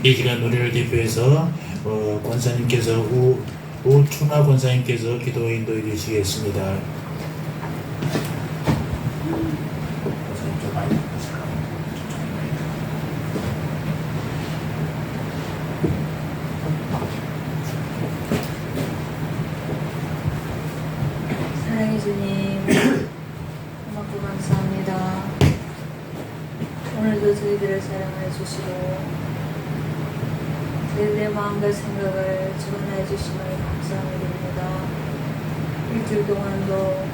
이 시간 노래를 대표해서 권사님께서 오춘하 권사님께서 기도 인도해 주시겠습니다. 권사님 좀 많이 바쁘실까요? 사랑해 주님, 고맙고 감사합니다. 오늘도 저희들을 사랑해 주시고 저희들의 마음과 생각을 주관해 주심을 감사합니다. 일주일 동안도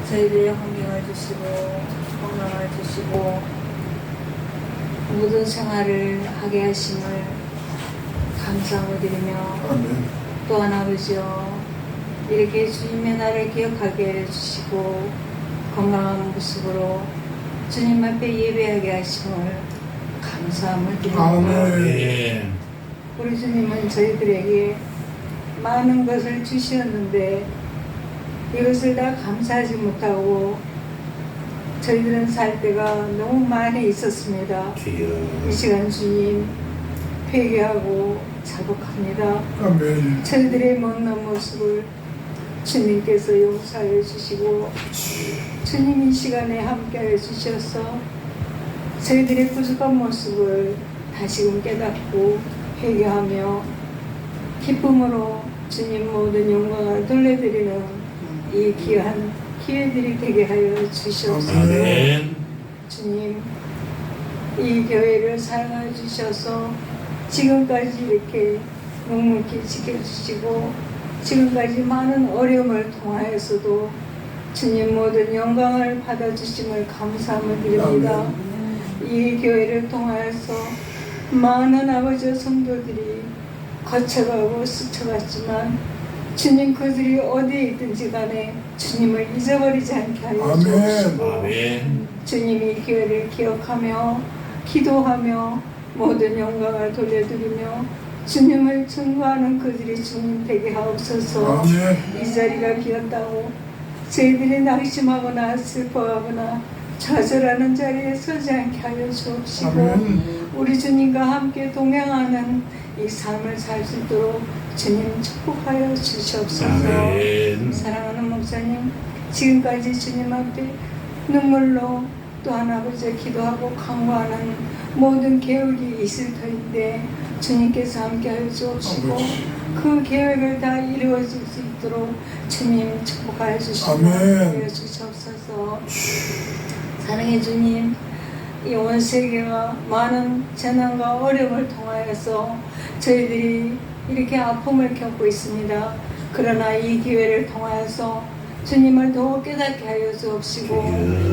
저희들의 환경을 주시고 건강을 주시고 모든 생활을 하게 하심을 감사함을 드리며 또한 아버지여 이렇게 주님의 날을 기억하게 해주시고 건강한 모습으로 주님 앞에 예배하게 하심을 감사함을 드립니다. 우리 주님은 저희들에게 많은 것을 주셨는데 이것을 다 감사하지 못하고 저희들은 살 때가 너무 많이 있었습니다. 이 시간 주님 회개하고 자복합니다. 저희들의 못난 모습을 주님께서 용서해 주시고 주님 이 시간에 함께해 주셔서 저희들의 부족한 모습을 다시금 깨닫고 회개하며 기쁨으로 주님 모든 영광을 돌려드리는 이 귀한 기회들이 되게 하여 주시옵소서. 주님 이 교회를 사랑해 주셔서 지금까지 이렇게 묵묵히 지켜주시고 지금까지 많은 어려움을 통하여서도 주님 모든 영광을 받아주심을 감사함을 드립니다. 이 교회를 통하여서 많은 아버지 성도들이 거쳐가고 스쳐갔지만 주님 그들이 어디에 있든지 간에 주님을 잊어버리지 않게 하여 주옵시고 주님이 교회를 기억하며 기도하며 모든 영광을 돌려드리며 주님을 증거하는 그들이 주님 되게 하옵소서. 이 자리가 비었다고 저희들이 낙심하거나 슬퍼하거나 좌절하는 자리에 서지 않게 하여 주옵시고 우리 주님과 함께 동행하는 이 삶을 살 수 있도록 주님 축복하여 주시옵소서. 사랑하는 목사님 지금까지 주님 앞에 눈물로 또한 아버지 기도하고 간구하는 모든 계획이 있을 터인데 주님께서 함께하여 주옵시고 그 계획을 다 이루어질 수 있도록 주님 축복하여 주시옵소서. 사랑해 주님 이 온 세계가 많은 재난과 어려움을 통하여서 저희들이 이렇게 아픔을 겪고 있습니다. 그러나 이 기회를 통하여서 주님을 더욱 깨닫게 하여 주옵시고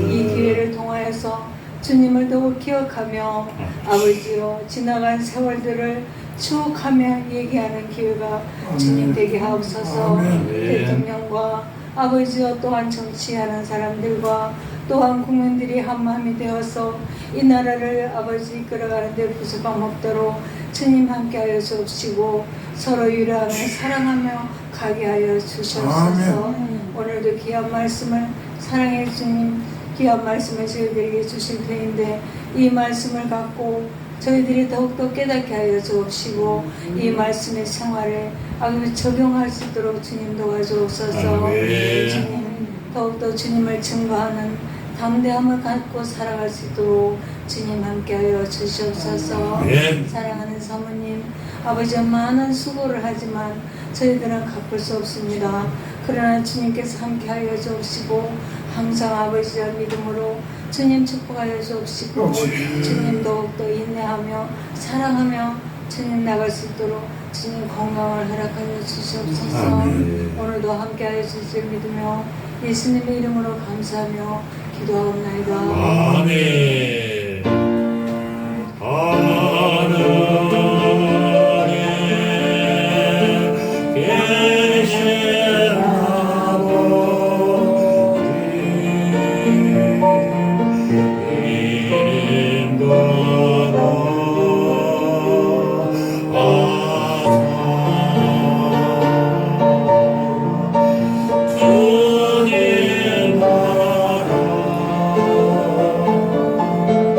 이 기회를 통하여서 주님을 더욱 기억하며 아버지요 지나간 세월들을 추억하며 얘기하는 기회가 주님 되게 하옵소서. 대통령과 아버지요 또한 정치하는 사람들과 또한 국민들이 한마음이 되어서 이 나라를 아버지 이끌어가는 데 부족함 없도록 주님 함께하여 주옵시고 서로 위로하며 사랑하며 가게 하여 주시옵소서. 오늘도 귀한 말씀을 사랑해 주님 귀한 말씀을 저희들에게 주실 터인데 이 말씀을 갖고 저희들이 더욱더 깨닫게 하여 주옵시고 이 말씀의 생활에 아버지 적용할 수 있도록 주님 도와주옵소서. 주님 더욱더 주님을 증거하는 담대함을 갖고 살아갈 수 있도록 주님 함께하여 주시옵소서. 사랑하는 사모님 아버지 많은 수고를 하지만 저희들은 갚을 수 없습니다. 그러나 주님께서 함께하여 주옵시고 항상 아버지의 믿음으로 주님 축복하여 주옵시고 주님 더욱더 인내하며 사랑하며 주님 나갈 수 있도록 주님 건강을 허락하여 주시옵소서. 오늘도 함께하여 주실 믿으며 예수님의 이름으로 감사하며 기도하옵나이다. 아멘. 하늘에 계신 아버지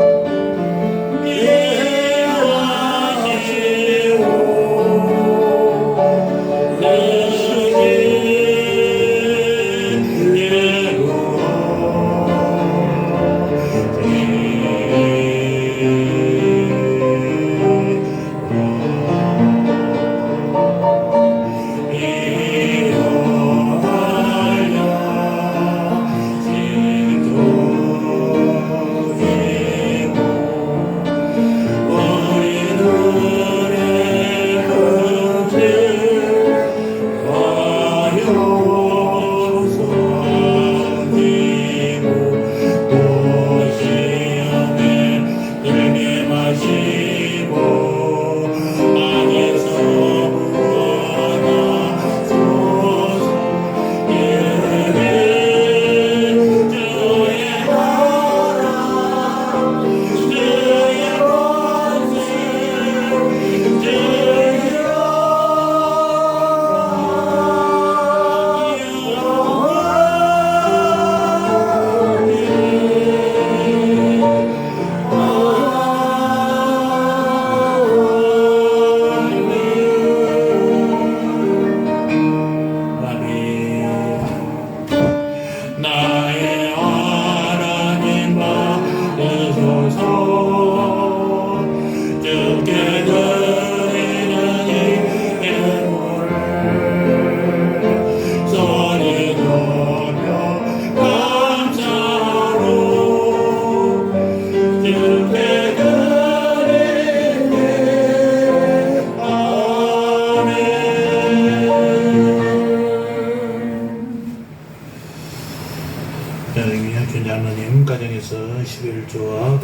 11조와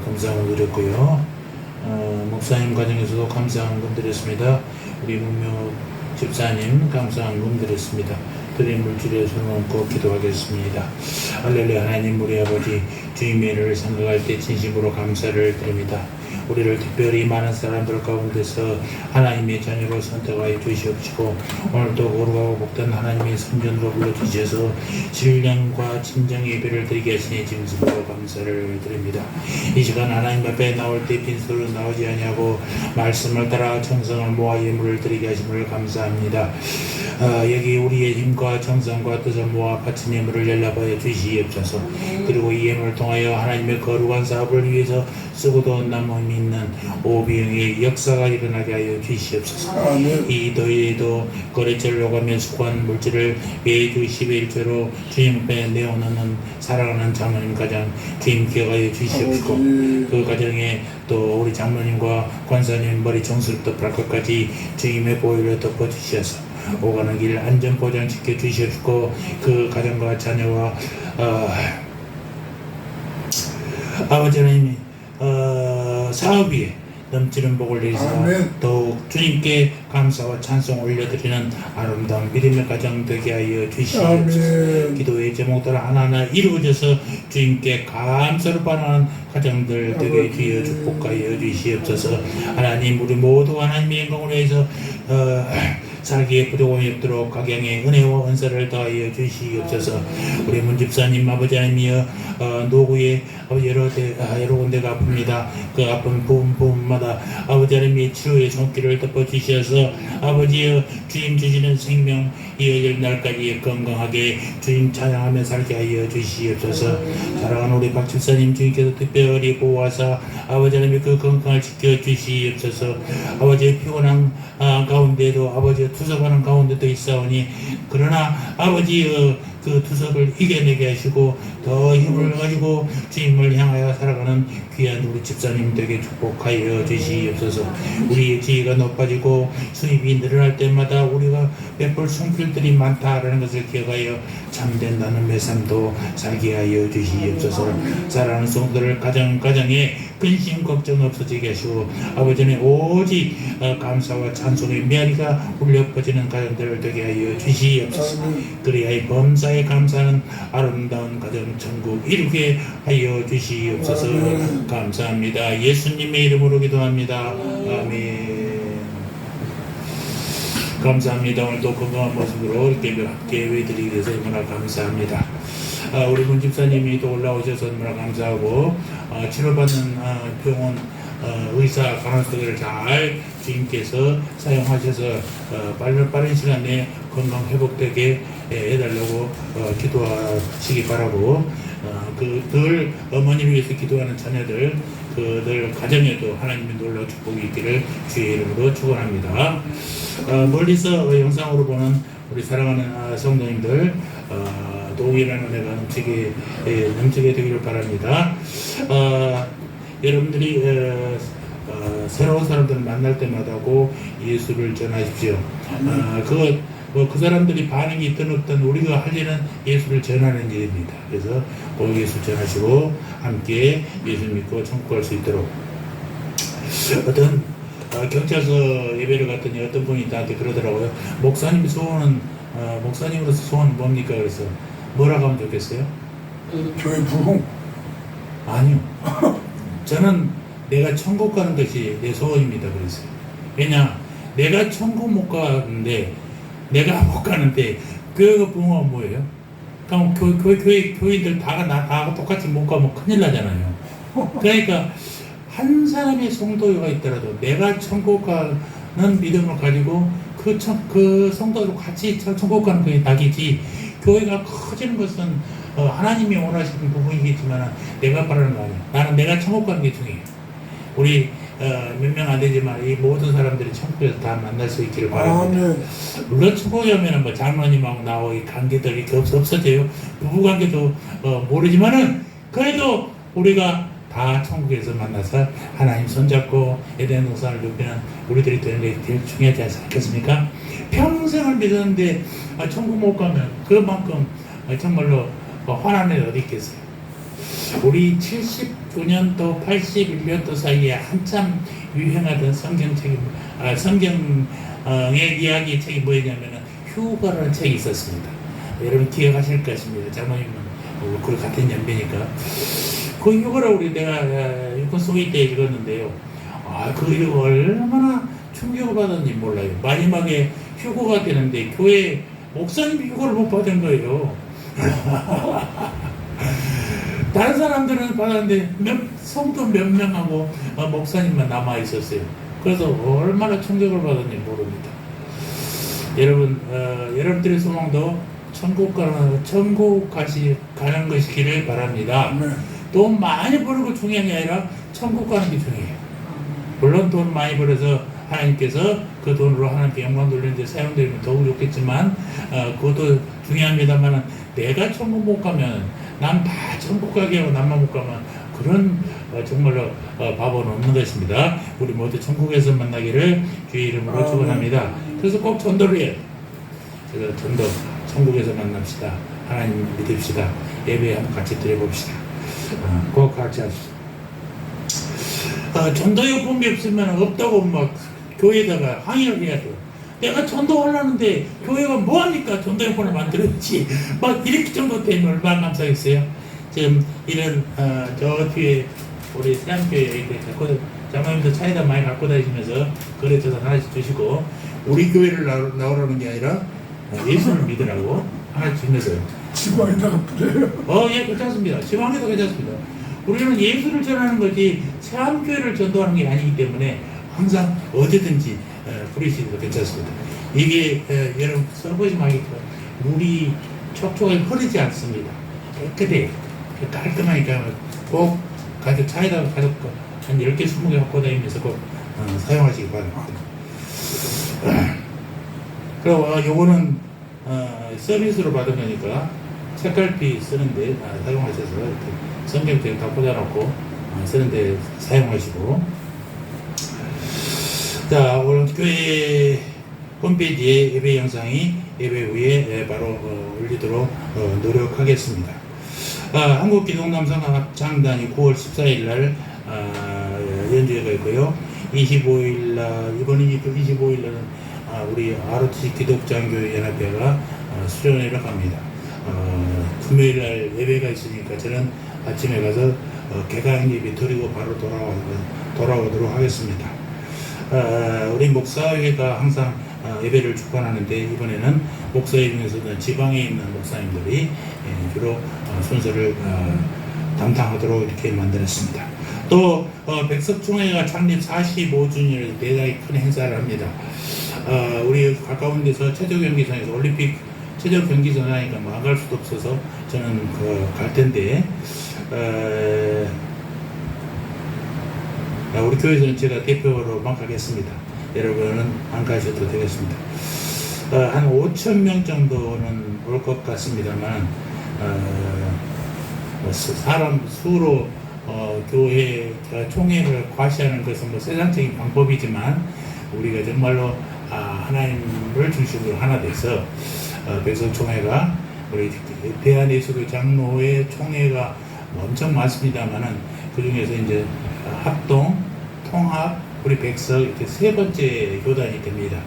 감사함을 드렸고요. 목사님 가정에서도 감사함을 드렸습니다. 우리 문명 집사님 감사함을 드렸습니다. 드린 물질에 손 얹고 기도하겠습니다. 할렐루야. 하나님 우리 아버지 주님의 일을 생각할 때 진심으로 감사를 드립니다. 우리를 특별히 많은 사람들 가운데서 하나님의 자녀로 선택하여 주시옵시고 오늘도 거룩하고 복된 하나님의 선전으로 불러주셔서 신령과 진정 예배를 드리게 하시니 진심으로 감사를 드립니다. 이 시간 하나님 앞에 나올 때 빈소로 나오지 아니하고 말씀을 따라 정성을 모아 예물을 드리게 하심을 감사합니다. 여기 우리의 힘과 정성과 뜻을 모아 바친 예물을 연락하여 주시옵소서. 그리고 이 예물을 통하여 하나님의 거룩한 사업을 위해서 쓰고도 남음이 있는 오병의 역사가 일어나게 하여 주시옵소서. 이 더위에도 거래처를 오가며 수고한 물질을 매주 11조로 주님 앞에 내어놓는 사랑하는 장로님 가정 주님 기억하여 주시옵시고 그 가정에 또 우리 장로님과 권사님 머리 정수부터 발끝까지 주님의 보혈로 덮어주셔서 오가는 길 안전 보장 지켜주시옵시고 그 가정과 자녀와 아버지 하나님이 사업 위에 넘치는 복을 내리사 더욱 주님께 감사와 찬송 올려드리는 아름다운 믿음의 가정 되게 하여 주시옵소서. 기도의 제목들 하나하나 이루어져서 주님께 감사를 반하는 가정들 되게 주여 축복하여 주시옵소서. 하나님 우리 모두 하나님의 영광을 위해서 살기에 부족함이 없도록 각양의 은혜와 은사를 더하여 주시옵소서. 우리 문집사님 아버지 하나님이여 노구에 여러 군데가 아픕니다. 그 아픈 부분마다 아버지 하나님의 치료의 손길을 덮어주셔서 아버지여 주님 주시는 생명 이어질 날까지 건강하게 주님 찬양하며 살게 하여 주시옵소서. 사랑하는 우리 박집사님 주님께서 특별히 보호하사 아버지 하나님의 그 건강을 지켜주시옵소서. 아버지의 피곤한 가운데도 아버지의 투석하는 가운데도 있사오니 그러나 아버지의 그 투석을 이겨내게 하시고 더 힘을 가지고 주님을 향하여 살아가는 귀한 우리 집사님 되게 축복하여 주시옵소서. 우리의 지위가 높아지고 수입이 늘어날 때마다 우리가 베풀 손길들이 많다라는 것을 기억하여 참된 나눔의 삶도 살게 하여 주시옵소서. 사랑하는 성도들 가정에 근심 걱정 없어지게 하시고 아버지는 오직 감사와 찬송의 메아리가 울려 퍼지는 가정들을 되게 하여 주시옵소서. 그래야 이 범사에 감사하는 아름다운 가정 천국 이루게 하여 주시옵소서. 감사합니다. 예수님의 이름으로 기도합니다. 아멘. 감사합니다. 오늘도 건강한 모습으로 이렇게 함께 예배드리기 위해서 너무나 감사합니다. 우리 문 집사님이 또 올라오셔서 너무나 감사하고 치료받는 병원 의사 간호사들을 잘 주님께서 사용하셔서 빠른 시간 내에 건강 회복되게 해달라고 기도하시기 바라고 늘 어머니를 위해서 기도하는 자녀들 늘 가정에도 하나님의 놀라운 축복이 있기를 주의 이름으로 축원합니다. 멀리서 영상으로 보는 우리 사랑하는 성도님들 동일한 은혜가 넘치게 되기를 바랍니다. 여러분들이 새로운 사람들을 만날 때마다고 예수를 전하십시오. 그 사람들이 반응이 있든 없든 우리가 할 일은 예수를 전하는 일입니다. 그래서 꼭 예수 전하시고 함께 예수 믿고 천국 갈 수 있도록 어떤 경찰서 예배를 갔더니 어떤 분이 나한테 그러더라고요. 목사님 소원은 목사님으로서 소원은 뭡니까? 그래서 뭐라고 하면 좋겠어요? 교회 부흥. 아니요. 저는 내가 천국 가는 것이 내 소원입니다. 그랬어요. 왜냐 내가 천국 못 가는데 교회가 부흥하면 뭐예요? 그럼 교인들 다 똑같이 못 가면 큰일 나잖아요. 그러니까 한 사람의 성도가 있더라도 내가 천국 가는 믿음을 가지고 그 성도로 같이 천국 가는 게 낙이지 교회가 커지는 것은 하나님이 원하시는 부분이겠지만 내가 바라는 거 아니에요. 나는 내가 천국 가는 게 중요해요. 우리 몇 명 안 되지만 이 모든 사람들이 천국에서 다 만날 수 있기를 바랍니다. 물론 천국에 오면 뭐 장로님하고 나하고 이 관계들이 이렇게 없어져요. 부부관계도 모르지만은 그래도 우리가 다 천국에서 만나서 하나님 손잡고 에덴 동산을 누비는 우리들이 되는 게 제일 중요하지 않겠습니까? 평생을 믿었는데 천국 못 가면 그만큼 정말로 화난 일 어디 있겠어요. 우리 79년도 81년도 사이에 한참 유행하던 성경의 이야기 책이 뭐였냐면은 휴거라는 책이 있었습니다. 여러분 기억하실 것입니다. 장모님은 그 같은 연배니까. 그 휴거를 우리 내가 육군 소위 때 읽었는데요. 그 이거 얼마나 충격을 받았는지 몰라요. 마지막에 휴거가 되는데 교회 목사님이 휴거를 못 받은 거예요. 다른 사람들은 받았는데 성도 몇 명하고 목사님만 남아 있었어요. 그래서 얼마나 충격을 받았는지 모릅니다. 여러분, 여러분들의 소망도 천국 가는 것이기를 바랍니다. 네. 돈 많이 버는 거 중요한 게 아니라 천국 가는 게 중요해요. 물론 돈 많이 벌어서 하나님께서 그 돈으로 하나님께 영광 돌리는데 사용되면 더욱 좋겠지만 그것도 중요합니다만 내가 천국 못 가면 난 다 천국 가게 하고 남만 못 가면 그런 정말로 바보는 없는 것입니다. 우리 모두 천국에서 만나기를 주의 이름으로 축원합니다. 그래서 꼭 전도를 해요. 그래서 전도 천국에서 만납시다. 하나님 믿읍시다. 예배 한번 같이 드려봅시다. 꼭 같이 하십시오. 전도요금이 없으면 없다고 막 교회에다가 항의를 해야 돼요. 내가 전도하려는데 교회가 뭐합니까? 전도요금을 만들었지. 막 이렇게 정도 되면 얼마나 감사하겠어요. 지금 이런 저 뒤에 우리 세안교회 자꾸 장모님도 차에다 많이 갖고 다니시면서 거래처에서 하나씩 주시고 우리 교회를 나오라는 게 아니라 예수를 믿으라고 하나씩 주면서요. 지방에다가 뿌려요. 예, 괜찮습니다. 지방에도 괜찮습니다. 우리는 예수를 전하는 거지 세안교회를 전도하는 게 아니기 때문에 항상 어디든지 부리시도 괜찮습니다. 이게 여러분 써보시면 알겠지만 물이 촉촉하게 흐르지 않습니다. 깨끗해요. 깔끔하니까 꼭 가족 차에다가 가족 한 10개, 20개 갖고 다니면서 꼭 사용하시기 바랍니다. 그리고 요거는 서비스로 받은 거니까 책갈피 쓰는데 사용하셔서 성경책 다 꽂아놓고 쓰는데 사용하시고. 자, 오늘 교회 홈페이지에 예배 영상이 예배 후에 바로 올리도록 노력하겠습니다. 한국기독남성합창단이 9월 14일 날 연주회가 있고요. 25일 날, 이번 25일 날은 우리 ROTC 기독장교회 연합회가 수련회를 갑니다. 금요일 날 예배가 있으니까 저는 아침에 가서 개강 예배 드리고 바로 돌아오도록 하겠습니다. 우리 목사회가 항상 예배를 주관하는데 이번에는 목사회 중에서는 지방에 있는 목사님들이 주로 순서를 담당하도록 이렇게 만들었습니다. 또 백석총회가 창립 45주년을 대단히 큰 행사를 합니다. 우리 가까운 데서 체조경기장에서 올림픽 체조경기장 하니까 뭐 안 갈 수도 없어서 저는 갈 텐데 우리 교회에서는 제가 대표로만 가겠습니다. 여러분은 안 가셔도 되겠습니다. 한 5,000명 정도는 올 것 같습니다만 사람 수로 교회 총회를 과시하는 것은 뭐 세상적인 방법이지만 우리가 정말로 하나님을 중심으로 하나 돼서 백성총회가 우리 대한예수교 장로회 총회가 엄청 많습니다만은 그 중에서 이제 합동, 통합, 우리 백석 이렇게 세 번째 교단이 됩니다.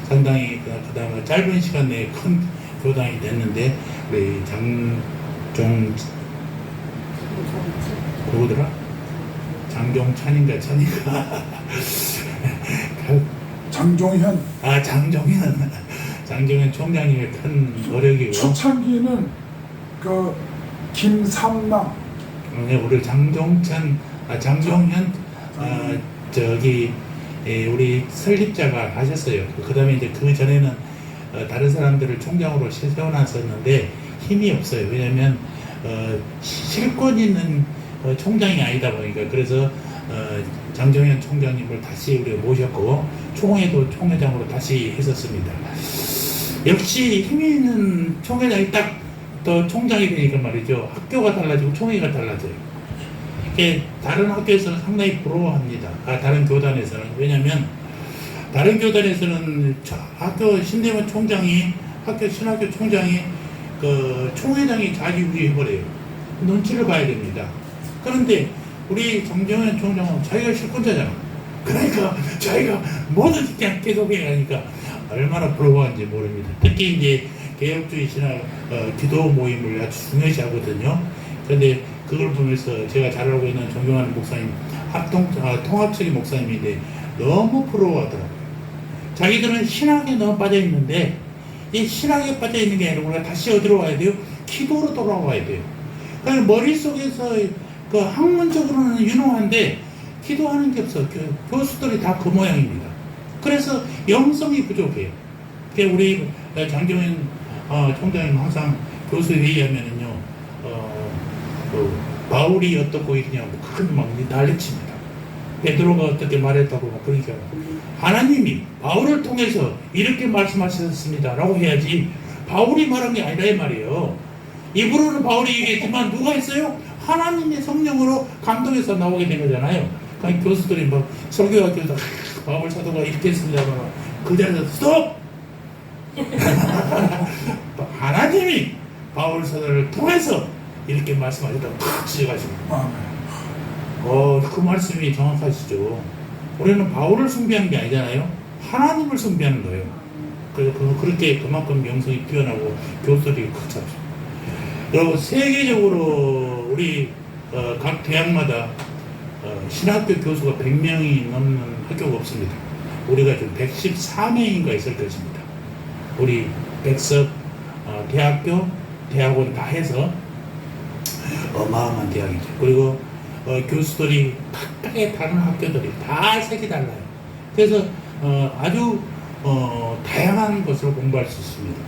상당히 그다음에 짧은 시간 내에 큰 교단이 됐는데 우리 누구더라? 장종찬인가 찬인가? 장종현. 장종현 총장님의 큰 노력이고. 초창기는 그 김삼남. 네, 우리 장종현 우리 설립자가 하셨어요. 그 다음에 이제 그 전에는 다른 사람들을 총장으로 세워놨었는데 힘이 없어요. 왜냐면 실권 있는 총장이 아니다 보니까. 그래서 장종현 총장님을 다시 우리가 모셨고 총회도 총회장으로 다시 했었습니다. 역시 힘 있는 총회장이 딱 또 총장이 되니까 말이죠. 학교가 달라지고 총회가 달라져요. 이게 다른 학교에서는 상당히 부러워합니다. 다른 교단에서는. 왜냐면 다른 교단에서는 학교 신대문 총장이 신학교 총장이 그 총회장이 좌지우지 해버려요. 눈치를 봐야 됩니다. 그런데 우리 정정현 총장은 자기가 실권자잖아. 그러니까 자기가 뭐든 그냥 계속 해가니까 얼마나 부러워하는지 모릅니다. 특히 이제 개혁주의 신학 기도 모임을 아주 중요시하거든요. 그런데 그걸 보면서 제가 잘 알고 있는 존경하는 목사님, 통합적인 목사님인데 너무 부러워하더라고요. 자기들은 신학에 너무 빠져있는데 이 신학에 빠져있는 게 아니라 우리가 다시 어디로 와야 돼요? 기도로 돌아와야 돼요. 그러니까 머릿속에서 그 학문적으로는 유능한데 기도하는 게 없어. 교수들이 다 그 모양입니다. 그래서 영성이 부족해요. 우리 장정현 총장님 항상 교수 회의하면은요, 바울이 어떻고 이러냐고 막 난리칩니다. 베드로가 어떻게 말했다고 막 그러니까 하나님이 바울을 통해서 이렇게 말씀하셨습니다 라고 해야지 바울이 말한 게 아니라 이 말이에요. 입으로는 바울이 얘기했지만 누가 했어요? 하나님의 성령으로 감동해서 나오게 된 거잖아요. 그러니까 교수들이 막 설교학교에서 바울 사도가 이렇게 했습니다. 그 자리에서 스톱! 하나님이 바울 사도를 통해서 이렇게 말씀하셨다고 탁 지적하시고 그 말씀이 정확하시죠. 우리는 바울을 숭배하는 게 아니잖아요. 하나님을 숭배하는 거예요. 그래서 그렇게 그만큼 명성이 뛰어나고 교수들이 크죠. 여러분 세계적으로 우리 각 대학마다 신학교 교수가 100명이 넘는 학교가 없습니다. 우리가 지금 114명인가 있을 것입니다. 우리 백석 대학교, 대학원 다 해서 어마어마한 대학이죠. 그리고 교수들이 각각의 다른 학교들이 다 색이 달라요. 그래서 아주 다양한 것을 공부할 수 있습니다.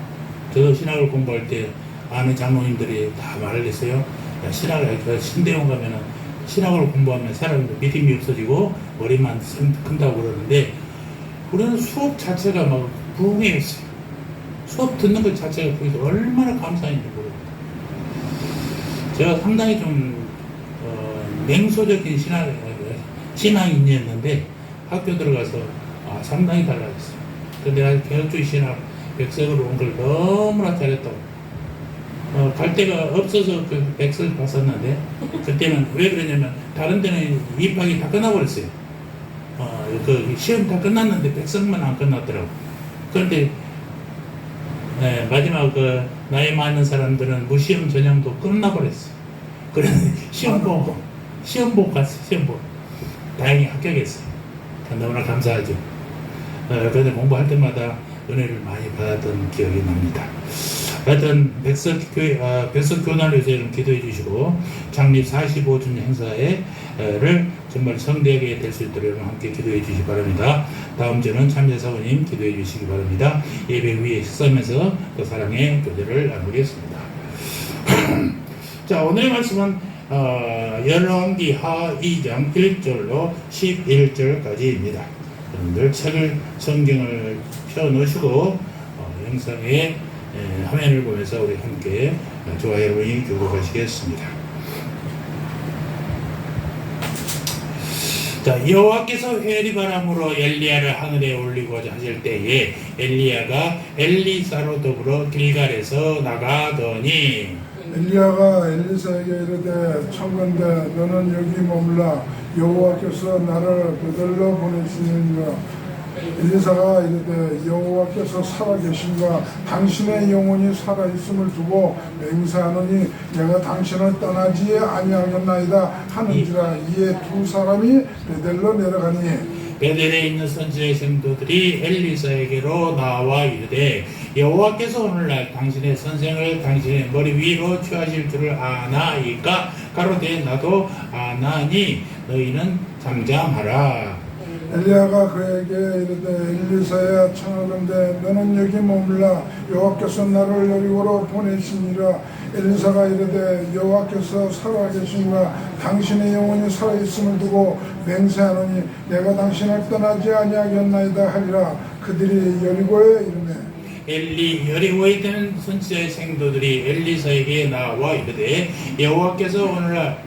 저도 신학을 공부할 때 아는 장로님들이 다 말을 했어요. 신대원 가면은 신학을 공부하면 사람들 믿음이 없어지고 머리만 큰다고 그러는데 우리는 수업 자체가 막 부흥했어요. 수업 듣는 것 자체가 거기서 얼마나 감사한지 모릅니다. 제가 상당히 좀 냉소적인 신앙인이었는데 학교 들어가서 상당히 달라졌어요. 근데 내가 개혁주의 신학 백석으로 온 걸 너무나 잘했다고. 갈 데가 없어서 그 백석을 봤었는데 그때는 왜 그러냐면 다른 데는 입학이 다 끝나버렸어요. 그 시험 다 끝났는데 백석만 안 끝났더라고. 그런데 마지막 나이 많은 사람들은 무시험 전형도 끝나버렸어요. 그런데 시험 보고 갔어요. 시험 보고 다행히 합격했어요. 너무나 감사하죠. 그런데 공부할 때마다 은혜를 많이 받았던 기억이 납니다. 하여튼 백석교난로에서 기도해 주시고 창립 45주년 행사를 정말 성대하게 될 수 있도록 함께 기도해 주시기 바랍니다. 다음 주는 참여사원님 기도해 주시기 바랍니다. 예배 위에 식사하면서 그 사랑의 교제를 나누겠습니다. 자, 오늘의 말씀은 열왕기 하 2장 1절로 11절까지입니다. 여러분들 책을 성경을 펴놓으시고 영상에 화면을 보면서 우리 함께 저와 여러분이 교독하시겠습니다. 자, 여호와께서 회리바람으로 엘리야를 하늘에 올리고자 하실 때에 엘리야가 엘리사로 더불어 길갈에서 나가더니 엘리야가 엘리사에게 이르되 청컨대 너는 여기 머물라 여호와께서 나를 그들로 보내시느니라. 엘리사가 이르되 여호와께서 살아계신가 당신의 영혼이 살아있음을 두고 맹세하노니 내가 당신을 떠나지 아니하겠나이다 하는지라. 이에 두 사람이 베델로 내려가니 베델에 있는 선지자의 성도들이 엘리사에게로 나와 이르되 여호와께서 오늘날 당신의 선생을 당신의 머리 위로 취하실 줄을 아나이까 가로되 나도 아나니 너희는 잠잠하라. 엘리야가 그에게 이르되 엘리사야 청하건대 너는 여기 머물라 여호와께서 나를 여리고로 보내시니라. 엘리사가 이르되 여호와께서 살아계신가 당신의 영혼이 살아있음을 두고 맹세하노니 내가 당신을 떠나지 아니하겠나이다 하리라. 그들이 여리고에 이르매 여리고에 있는 선지자의 생도들이 엘리사에게 나와 이르되 여호와께서 오늘날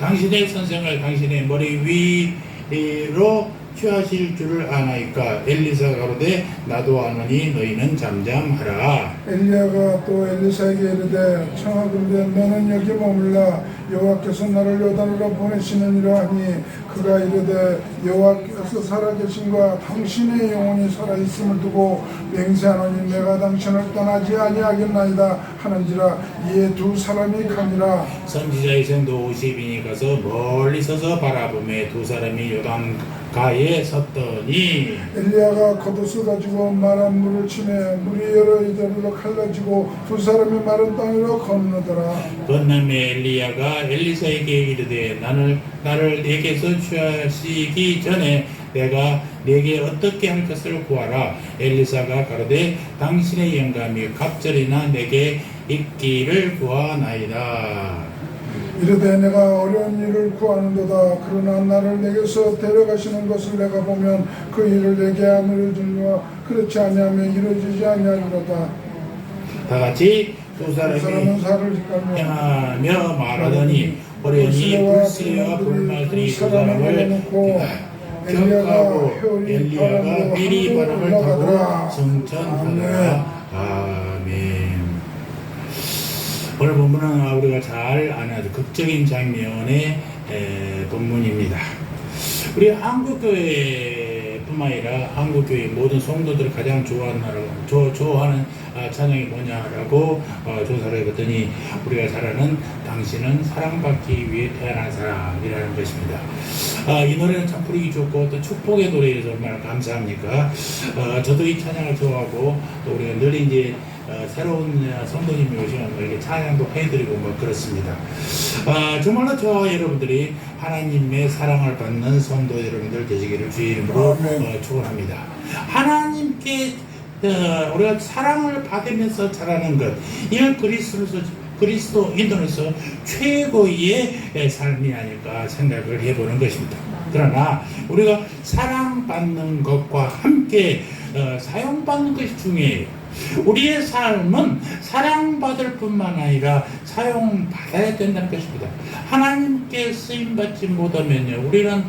당신의 선생을 당신의 머리 위로 취하실 줄을 아나이까. 엘리사가 가로되 나도 아노니 너희는 잠잠하라. 엘리야가 또 엘리사에게 이르되 청하건대 너는 여기 머물라 여호와께서 나를 요단으로 보내시느니라 하니 그가 이르되 여호와께서 살아계신과 당신의 영혼이 살아있음을 두고 맹세하노니 내가 당신을 떠나지 아니하겠나이다 하는지라. 이에 두 사람이 가니라. 선지자의 성도 50인이 가서 멀리 서서 바라보매 두 사람이 요단 가에 섰더니 엘리야가 겉옷을 가지고 마른 물을 치매 물이 여러 이들로 갈라지고 두 사람이 마른 땅으로 건너더라. 건남의 엘리야가 엘리사에게 이르되 나를 내게서 취하시기 전에 내가 내게 어떻게 할 것을 구하라. 엘리사가 가로되 당신의 영감이 갑절이나 내게 있기를 구하나이다. 이르되 내가 어려운 일을 구하는도다. 그러나 나를 내게서 데려가시는 것을 내가 보면 그 일을 내게 안 이루어지니와 그렇지 아니하면 이루어지지 아니하리로다. 다 같이 두 사람이 살을 행하며 말하더니 호련히 불씨와 불말들이 두 사람을 격하고 엘리야가 미리 바람을 타고 승천하더라. 아멘. 오늘 본문은 우리가 잘 아는 아주 극적인 장면의 본문입니다. 우리 한국교회뿐만 아니라 한국교회 모든 성도들이 가장 좋아하는 찬양이 뭐냐라고 조사를 해봤더니 우리가 잘 아는 당신은 사랑받기 위해 태어난 사람이라는 것입니다. 이 노래는 참 부르기 좋고 또 축복의 노래에서 얼마나 감사합니까? 저도 이 찬양을 좋아하고 또 우리가 늘 이제 새로운 성도님이 오시면 이렇게 찬양도 해드리고 뭐 그렇습니다. 정말로 저와 여러분들이 하나님의 사랑을 받는 성도 여러분들 되시기를 주의 이름으로 축원합니다. 하나님께 우리가 사랑을 받으면서 자라는 것, 이건 그리스도인으로서 최고의 삶이 아닐까 생각을 해보는 것입니다. 그러나 우리가 사랑받는 것과 함께 사용받는 것이 중요해요. 우리의 삶은 사랑받을 뿐만 아니라 사용받아야 된다는 것입니다. 하나님께 쓰임받지 못하면요, 우리는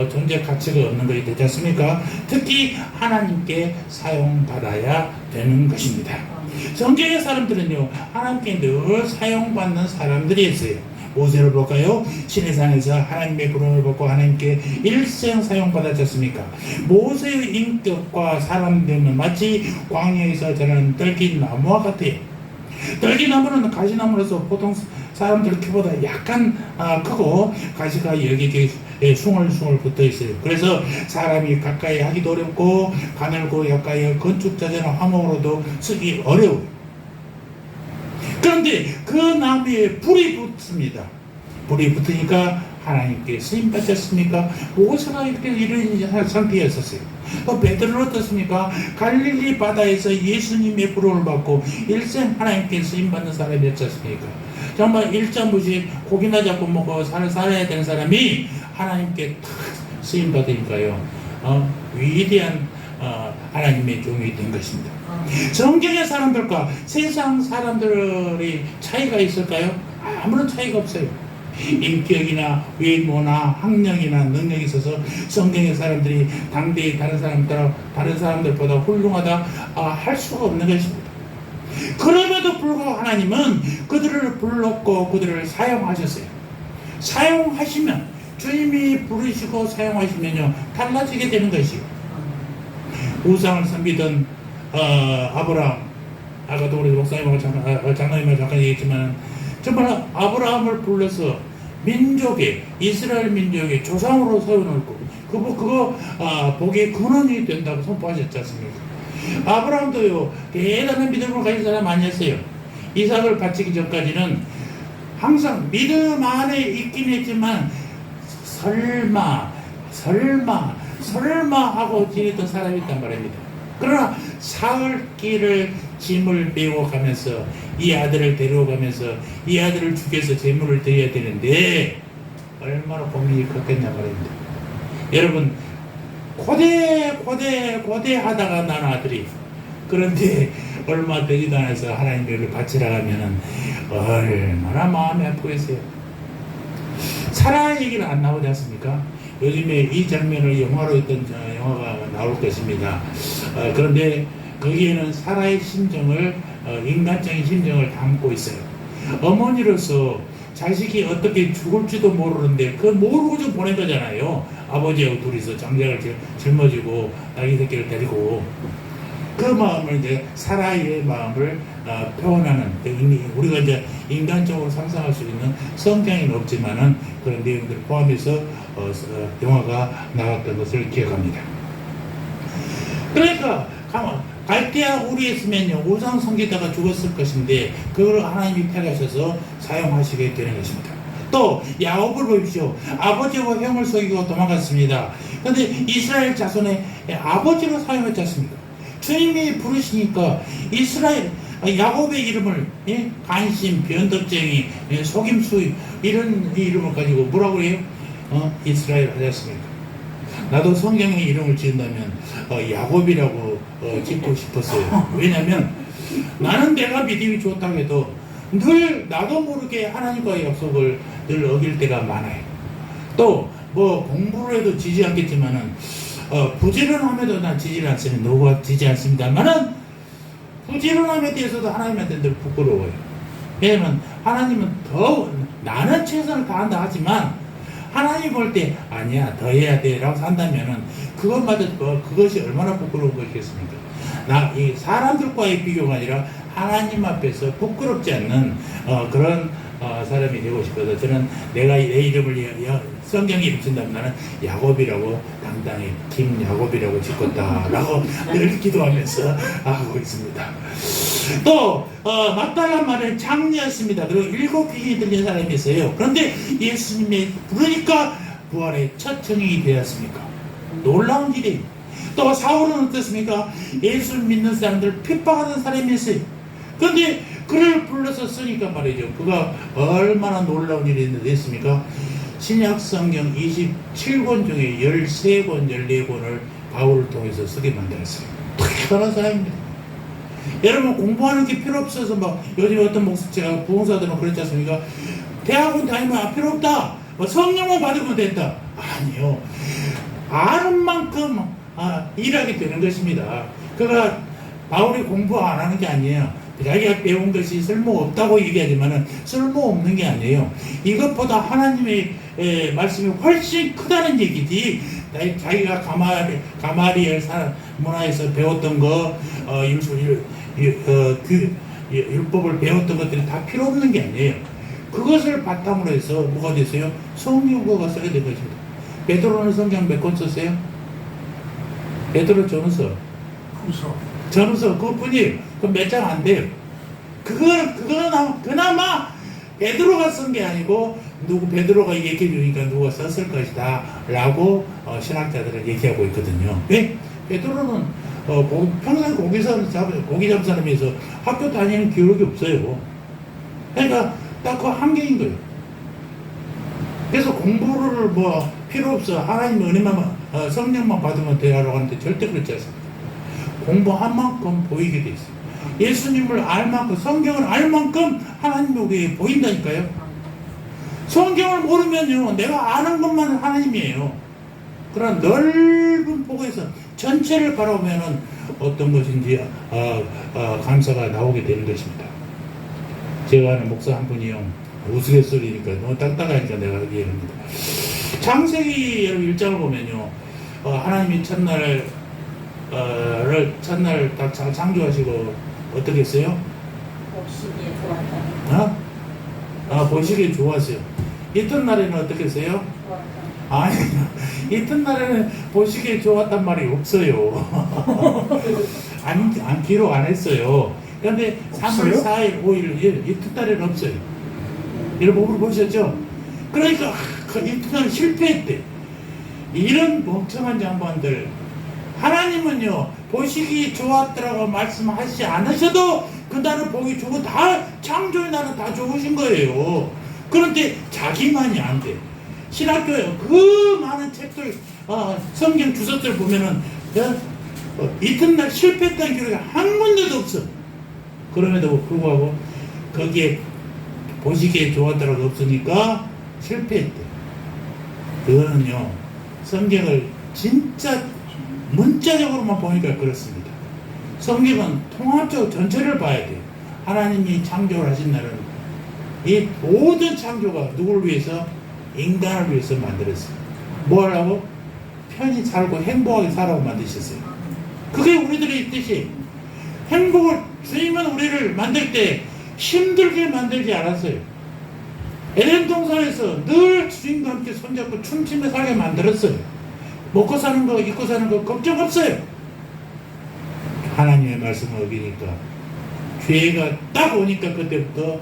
존재 가치가 없는 것이 되지 않습니까? 특히 하나님께 사용받아야 되는 것입니다. 성경의 사람들은요, 하나님께 늘 사용받는 사람들이 있어요. 모세를 볼까요? 시내산에서 하나님의 부름을 받고 하나님께 일생 사용받았지 않습니까? 모세의 인격과 사람들은 마치 광야에서 자라는 떨기나무와 같아요. 떨기나무는 가시나무로서 보통 사람들 키보다 약간 크고 가시가 여기 숭얼숭얼 붙어 있어요. 그래서 사람이 가까이 하기도 어렵고 가늘고 가까이 건축자재나 화목으로도 쓰기 어려워요. 그런데 그 나무에 불이 붙습니다. 불이 붙으니까 하나님께 쓰임 받았습니까? 모세가 이렇게 이런 상태였었어요. 베드로는 어떻습니까? 갈릴리 바다에서 예수님의 부름을 받고 일생 하나님께 쓰임 받는 사람이었지 않습니까? 정말 일자무식 고기나 잡고 먹고 살아야 되는 사람이 하나님께 탁 쓰임 받으니까요, 위대한 하나님의 종이 된 것입니다. 성경의 사람들과 세상 사람들이 차이가 있을까요? 아무런 차이가 없어요. 인격이나 외모나 학력이나 능력이 있어서 성경의 사람들이 당대의 다른 사람들보다 훌륭하다 할 수가 없는 것입니다. 그럼에도 불구하고 하나님은 그들을 불렀고 그들을 사용하셨어요. 사용하시면, 주님이 부르시고 사용하시면요, 달라지게 되는 것이요. 우상을 섬기던 아브라함, 아까도 우리 목사님하고 장로님하고 잠깐 얘기했지만, 정말 아브라함을 불러서 이스라엘 민족의 조상으로 세워놓고 그거 복의 근원이 된다고 선포하셨지 않습니까? 아브라함도요, 대단한 믿음을 가진 사람 아니었어요. 이삭을 바치기 전까지는 항상 믿음 안에 있긴 했지만 설마 하고 지냈던 사람이 있단 말입니다. 그러나 사흘길을 짐을 메고 가면서 이 아들을 데려가면서 이 아들을 죽여서 제물을 드려야 되는데 얼마나 고민이 컸겠냐 말입니다. 여러분, 고대 하다가 난 아들이, 그런데 얼마 되지도 않아서 하나님을 바치라 하면은 얼마나 마음이 아프겠어요. 사라의 얘기는 안 나오지 않습니까? 요즘에 이 장면을 영화로 했던 영화가 나올 것입니다. 그런데 거기에는 사라의 심정을 인간적인 심정을 담고 있어요. 어머니로서 자식이 어떻게 죽을지도 모르는데 그걸 모르고 좀 보낸 거잖아요. 아버지하고 둘이서 장작을 짊어지고 아기 새끼를 데리고 그 마음을 이제 사라의 마음을 표현하는 우리가 이제 인간적으로 상상할 수 있는 성경에는 없지만은 그런 내용들을 포함해서 영화가 나왔던 것을 기억합니다. 그러니까 갈대아 우리였으면요 우상 섬기다가 죽었을 것인데 그걸 하나님이 택하셔서 사용하시게 되는 것입니다. 또 야곱을 보십시오. 아버지와 형을 속이고 도망갔습니다. 그런데 이스라엘 자손의 아버지로 사용했지 않습니까? 주님이 부르시니까 이스라엘 야곱의 이름을 간심, 변덕쟁이, 속임수 이런 이름을 가지고 뭐라고 해요? 이스라엘 하지 않습니까? 나도 성경의 이름을 지은다면 야곱이라고 짓고 싶었어요. 왜냐하면 나는 내가 믿음이 좋다고 해도 늘 나도 모르게 하나님과의 약속을 늘 어길 때가 많아요. 또 뭐 공부를 해도 지지 않겠지만은 부지런함에도 난 지지를 않습니다. 누가 지지 않습니다만은 부지런함에 대해서도 하나님한테 늘 부끄러워요. 왜냐면 하나님은 더 나는 최선을 다한다 하지만 하나님 볼 때 아니야 더 해야 돼 라고 산다면은 그것마저 그것이 얼마나 부끄러운 것이겠습니까? 이 사람들과의 비교가 아니라 하나님 앞에서 부끄럽지 않는 그런 사람이 되고 싶어서 저는 내가 내 이름을 성경에 이름 쓴다면 나는 야곱이라고 당당히 김야곱이라고 짓겠다라고 늘 기도하면서 하고 있습니다. 또 막달라 마리아는 장녀였습니다. 그리고 7 귀신이 들린 사람이 있어요. 그런데 예수님이 부르니까 부활의 첫 증인이 되었습니까? 놀라운 일이에요. 또 사울은 어떻습니까? 예수 믿는 사람들 핍박하는 사람이 있어요. 그런데 그를 불러서 쓰니까 말이죠. 그가 얼마나 놀라운 일이 됐습니까? 신약 성경 27권 중에 13권, 14권을 바울을 통해서 쓰게 만들었어요. 대단한 사람입니다. 여러분 공부하는 게 필요 없어서 막 요즘 어떤 목사가 부흥사들은 그랬지 않습니까? 대학원 다니면 필요 없다. 성령만 받으면 된다. 아니요. 아는 만큼 일하게 되는 것입니다. 그가 바울이 공부 안 하는 게 아니에요. 자기가 배운 것이 쓸모없다고 얘기하지만은 쓸모없는 게 아니에요. 이것보다 하나님의 말씀이 훨씬 크다는 얘기지. 자기가 가마리엘 문화에서 배웠던 거, 율법을 배웠던 것들이 다 필요 없는 게 아니에요. 그것을 바탕으로 해서 뭐가 됐어요? 성경어가 써야 될 것입니다. 베드로는 성경 몇 권 썼어요? 베드로 전서. 전서 그것뿐이에요. 그럼 몇 장 안 돼요. 그거는 그나마 베드로가 쓴 게 아니고 베드로가 얘기해 주니까 누가 썼을 것이다 라고 신학자들은 얘기하고 있거든요. 왜? 베드로는 평생 고기 잡은 사람에서 학교 다니는 기록이 없어요. 그러니까 딱 그 한계인 거예요. 그래서 공부를 필요 없어. 하나님 은혜만 성령만 받으면 되라고 하는데 절대 그렇지 않습니다. 공부한 만큼 보이게 돼 있어요. 예수님을 알 만큼, 성경을 알 만큼 하나님이 우리에게 보인다니까요. 성경을 모르면요, 내가 아는 것만 하나님이에요. 그런 넓은 폭에서 전체를 바라보면은 어떤 것인지 감사가 나오게 되는 것입니다. 제가 아는 목사 한 분이요, 우스갯소리니까 너무 딱딱하니까 내가 얘기합니다. 창세기 1장을 보면요, 하나님이 첫날 딱 창조하시고 어떻게 했어요? 보시기에 좋았다. 보시기에 좋았어요. 이튿날에는 어떻게 했어요? 아니, 이튿날에는 보시기에 좋았단 말이 없어요. 기록 안 했어요. 그런데 3월 4일, 5일 이튿날에는 없어요. 여러분 보셨죠? 그러니까 이튿날에 실패했대. 이런 멍청한 장관들, 하나님은요 보시기 좋았더라고 말씀하시지 않으셔도 그날은 보기 좋고 다 창조의 날은 다 좋으신 거예요. 그런데 자기만이 안 돼. 신학교에 그 많은 책들 성경 주석들 보면은 이튿날 실패했다는 기록이 한 군데도 없어. 그럼에도 불구하고 거기에 보시기에 좋았더라고 없으니까 실패했대. 그거는요 성경을 진짜 문자적으로만 보니까 그렇습니다. 성경은 통합적으로 전체를 봐야 돼요. 하나님이 창조를 하신 날은 이 모든 창조가 누구를 위해서? 인간을 위해서 만들었어요. 뭐 하라고? 편히 살고 행복하게 살라고 만드셨어요. 그게 우리들의 뜻이. 행복을, 주님은 우리를 만들 때 힘들게 만들지 않았어요. 에덴 동산에서 늘 주님과 함께 손잡고 춤추며 살게 만들었어요. 먹고 사는 거, 입고 사는 거 걱정 없어요. 하나님의 말씀을 어기니까, 죄가 딱 오니까 그때부터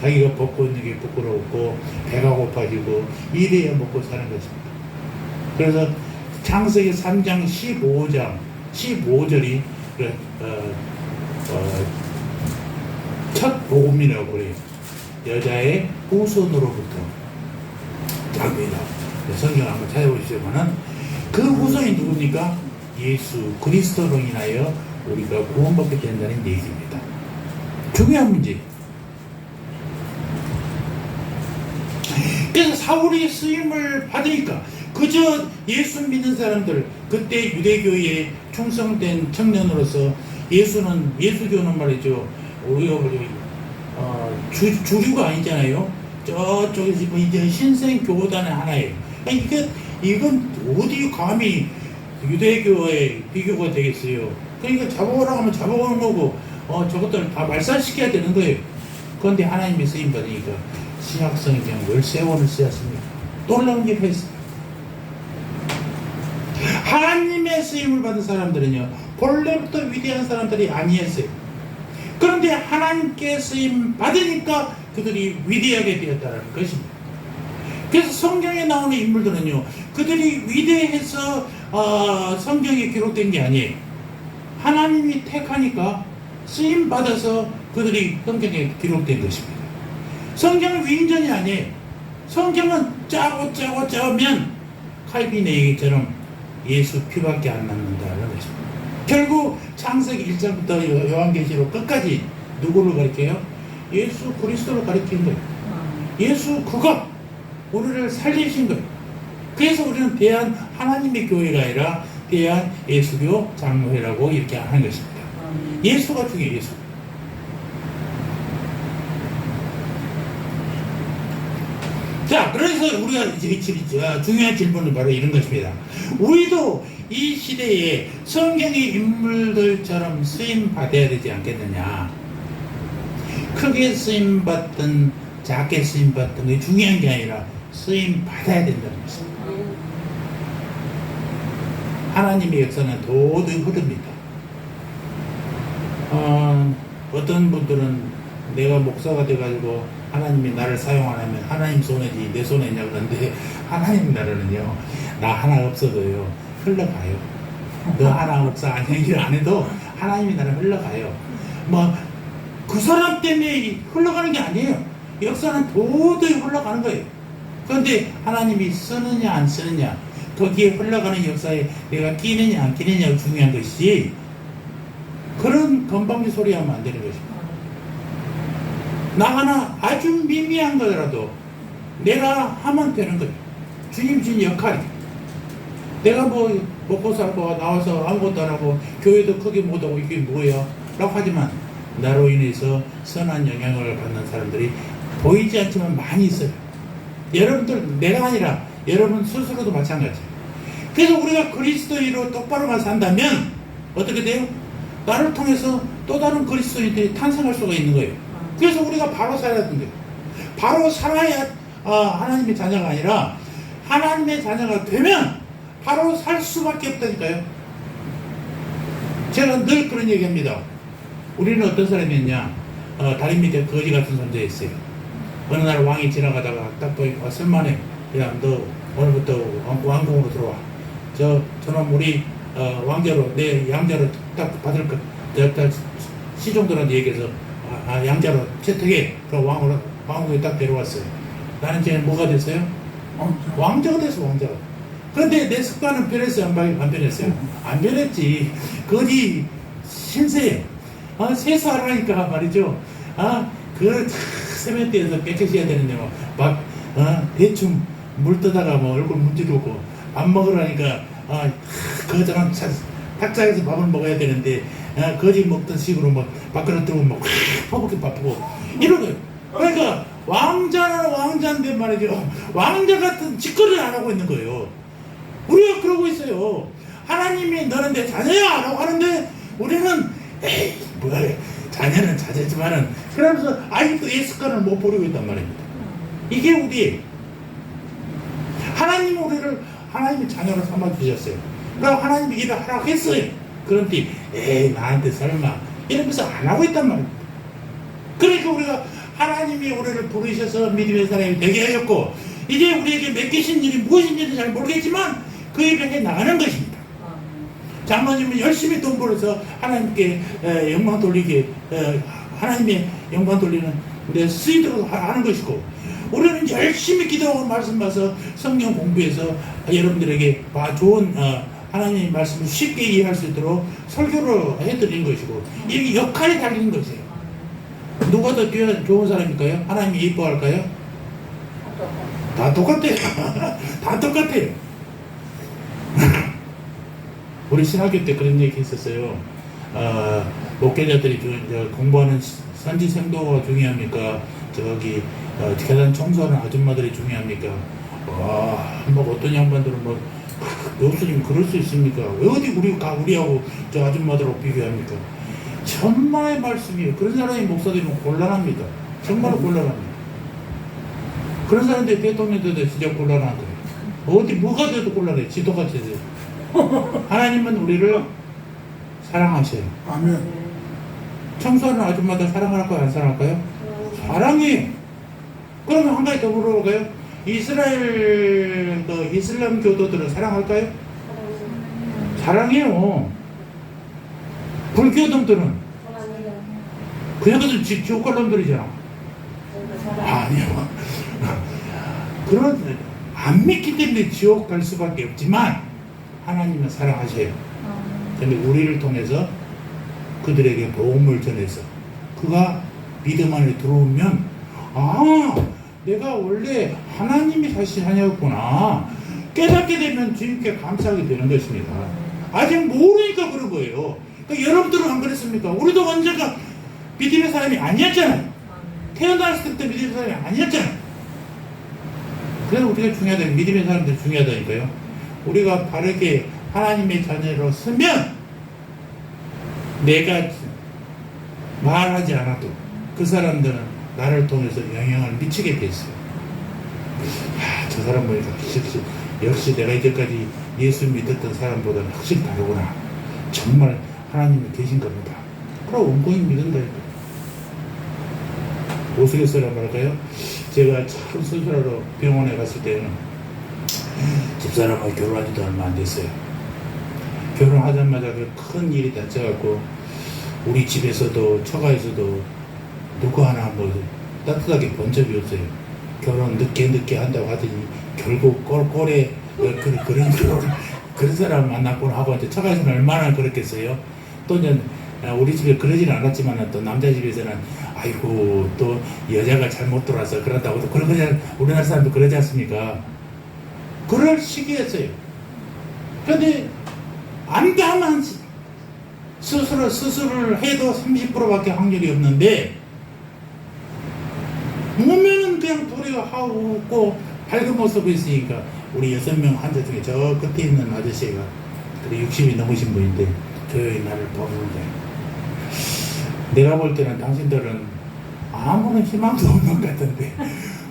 자기가 벗고 있는 게 부끄럽고 배가 고파지고 이래야 먹고 사는 것입니다. 그래서 창세기 3장 15절이 첫 복음이라고 그래요. 여자의 후손으로부터 자기다. 성경 한번 찾아보시면은 그 후손이 누굽니까? 예수 그리스도로 인하여 우리가 구원받게 된다는 얘기입니다. 중요한 문제. 그래서 사울이 쓰임을 받으니까 그저 예수 믿는 사람들, 그때 유대교에 충성된 청년으로서 예수교는 말이죠. 우리가 주류가 아니잖아요. 저쪽에서 이제 신생 교단의 하나예요. 이건 어디 감히 유대교에 비교가 되겠어요. 그러니까 잡아오라고 하면 잡아오는 거고, 저것들 다 말살시켜야 되는 거예요. 그런데 하나님의 쓰임 받으니까 신약성경을 세 번을 쓰였습니다. 놀라운 일을 했어요. 하나님의 쓰임을 받은 사람들은요, 본래부터 위대한 사람들이 아니었어요. 그런데 하나님께 쓰임 받으니까 그들이 위대하게 되었다는 것입니다. 그래서 성경에 나오는 인물들은요, 그들이 위대해서 성경에 기록된 게 아니에요. 하나님이 택하니까 쓰임 받아서 그들이 성경에 기록된 것입니다. 성경은 위인전이 아니에요. 성경은 짜면 칼빈의 얘기처럼 예수 피밖에 안 남는다는 것입니다. 결국 창세기 1장부터 요한계시록 끝까지 누구를 가리켜요? 예수 그리스도를 가리킨 거예요. 예수 그가 우리를 살리신 거예요. 그래서 우리는 대한 하나님의 교회가 아니라 대한 예수교 장로회라고 이렇게 하는 것입니다. 예수가 중요해요. 예수. 자, 그래서 우리가 이제 중요한 질문은 바로 이런 것입니다. 우리도 이 시대에 성경의 인물들처럼 쓰임 받아야 되지 않겠느냐? 크게 쓰임 받든 작게 쓰임 받든 그게 중요한 게 아니라 쓰임 받아야 된다는 것입니다. 하나님의 역사는 도저히 흐릅니다. 어떤 분들은 내가 목사가 돼가지고 하나님이 나를 사용 안 하면 하나님 손해지 내 손해냐 그러는데, 하나님 나라는요, 나 하나 없어도요 흘러가요. 너 하나 목사 아니길 안 해도 하나님이 나를 흘러가요. 그 사람 때문에 흘러가는 게 아니에요. 역사는 도저히 흘러가는 거예요. 그런데 하나님이 쓰느냐 안 쓰느냐, 거기에 흘러가는 역사에 내가 끼느냐 안 끼느냐가 중요한 것이지, 그런 건방지 소리 하면 안 되는 것입니다. 나 하나 아주 미미한 거라도 내가 하면 되는 거예요. 주님 준 역할이. 내가 먹고 살고 나와서 아무것도 안 하고 교회도 크게 못하고 이게 뭐야? 라고 하지만 나로 인해서 선한 영향을 받는 사람들이 보이지 않지만 많이 있어요. 여러분들, 내가 아니라 여러분 스스로도 마찬가지예요. 그래서 우리가 그리스도인으로 똑바로만 산다면 어떻게 돼요? 나를 통해서 또 다른 그리스도인들이 탄생할 수가 있는 거예요. 그래서 우리가 바로 살아야 되는 거예요. 바로 살아야 하나님의 자녀가 아니라 하나님의 자녀가 되면 바로 살 수밖에 없다니까요. 제가 늘 그런 얘기합니다. 우리는 어떤 사람이었냐? 다리 밑에 거지 같은 존재였어요. 어느 날 왕이 지나가다가 딱 보니까 쓸만해. 야, 너 오늘부터 왕궁으로 들어와. 저놈 우리 왕자로, 내 양자로 딱 받을 것. 시종들한테 얘기해서 양자로 채택해. 그럼 왕궁에 딱 데려왔어요. 나는 지금 뭐가 됐어요? 왕자가 됐어, 왕자가. 그런데 내 습관은 변했어요, 안 변했어요? 안 변했지. 거지 신세. 세수하라니까 말이죠. 세면대에서 깨끗이 해야 되는데 대충 물 뜨다가 얼굴 문지르고 밥 먹으라니까 거저랑 탁자에서 밥을 먹어야 되는데 거지 먹던 식으로 막 밥그릇 들고 막 퍼붓기 바쁘고 이러고요. 그러니까 왕자는 왕자인데 말이죠. 왕자 같은 짓거리를 안 하고 있는 거예요. 우리가 그러고 있어요. 하나님이 너는 내 자녀야 라고 하는데 우리는 에이 뭐야 자녀는 자녀지만은 그러면서 아직도 이 습관을 못 버리고 있단 말입니다. 이게 우리 하나님이 우리를 하나님의 자녀로 삼아주셨어요. 그럼 하나님이 일을 하라고 했어요. 그런데 에이 나한테 설마 이러면서 안 하고 있단 말입니다. 그러니까 우리가 하나님이 우리를 부르셔서 믿음의 사람이 되게 하셨고 이제 우리에게 맡기신 일이 무엇인지는 잘 모르겠지만 그 일을 해 나가는 것입니다. 장로님은 열심히 돈 벌어서 하나님께 영광 돌리게 하나님의 영광 돌리는 우리의 스승으로 하는 것이고 우리는 열심히 기도하고 말씀 봐서 성경 공부해서 여러분들에게 좋은 하나님의 말씀을 쉽게 이해할 수 있도록 설교를 해드리는 것이고 이게 역할이 달리는 것이에요. 누가 더 좋은 사람일까요? 하나님이 예뻐할까요? 다 똑같아요. 다 똑같아요. 우리 신학교 때 그런 얘기 했었어요. 목회자들이 공부하는 선지 생도가 중요합니까? 저기 계단 청소하는 아줌마들이 중요합니까? 뭐 어떤 양반들은 뭐 교수님 그럴 수 있습니까? 왜 어디 우리하고 저 아줌마들하고 비교합니까? 천만의 말씀이에요. 그런 사람이 목사되면 곤란합니다. 정말로 곤란합니다. 그런 사람들이 대통령 돼도 진짜 곤란한 거예요. 어디 뭐가 돼도 곤란해. 지도같이 돼요. 하나님은 우리를 사랑하셔요. 아멘. 청소하는 아줌마들 사랑할까요? 안 사랑할까요? 사랑해요. 그러면 한 가지 더 물어볼까요? 이슬람 교도들은 사랑할까요? 사랑해요. 불교도들은 그 형들 지옥 갈 놈들이잖아. 아니요. 그런 안 믿기 때문에 지옥 갈 수밖에 없지만 하나님은 사랑하셔요. 근데 우리를 통해서 그들에게 복음을 전해서 그가 믿음 안에 들어오면 내가 원래 하나님이 사실 자녀였구나 깨닫게 되면 주님께 감사하게 되는 것입니다. 아직 모르니까 그런 거예요. 그러니까 여러분들은 안 그랬습니까? 우리도 언젠가 믿음의 사람이 아니었잖아요. 태어났을 때 믿음의 사람이 아니었잖아요. 그래서 우리가 중요하다. 믿음의 사람들이 중요하다니까요. 우리가 바르게 하나님의 자녀로 서면 내가 말하지 않아도 그 사람들은 나를 통해서 영향을 미치게 됐어요. 저 사람 보니까 역시 내가 이제까지 예수 믿었던 사람보다는 확실히 다르구나. 정말 하나님이 계신 겁니다. 그럼 온공이 믿는다니까. 우스갯소리라 말할까요? 제가 참 순수하러 병원에 갔을 때는 집사람하고 결혼한 지도 얼마 안 됐어요. 결혼하자마자 큰 일이 닥쳐갖고 우리 집에서도 처가에서도 누구 하나 뭐 따뜻하게 본 적이 없어요. 결혼 늦게 한다고 하더니 결국 꼴에 그런 사람 만났구나 하고 이제 처가에서는 얼마나 그랬겠어요. 또 이제 우리 집에 그러지는 않았지만 또 남자 집에서는 아이고 또 여자가 잘못 들어와서 그런다고 또 그런 거잖아요. 우리나라 사람도 그러지 않습니까? 그럴 시기였어요. 그런데 암담한 수술을 해도 30%밖에 확률이 없는데 오면은 그냥 도리가 하고 밝은 모습이 있으니까 우리 6명 환자 중에 저 끝에 있는 아저씨가 그래 60이 넘으신 분인데 조용히 나를 보는데 내가 볼 때는 당신들은 아무런 희망도 없는 것 같은데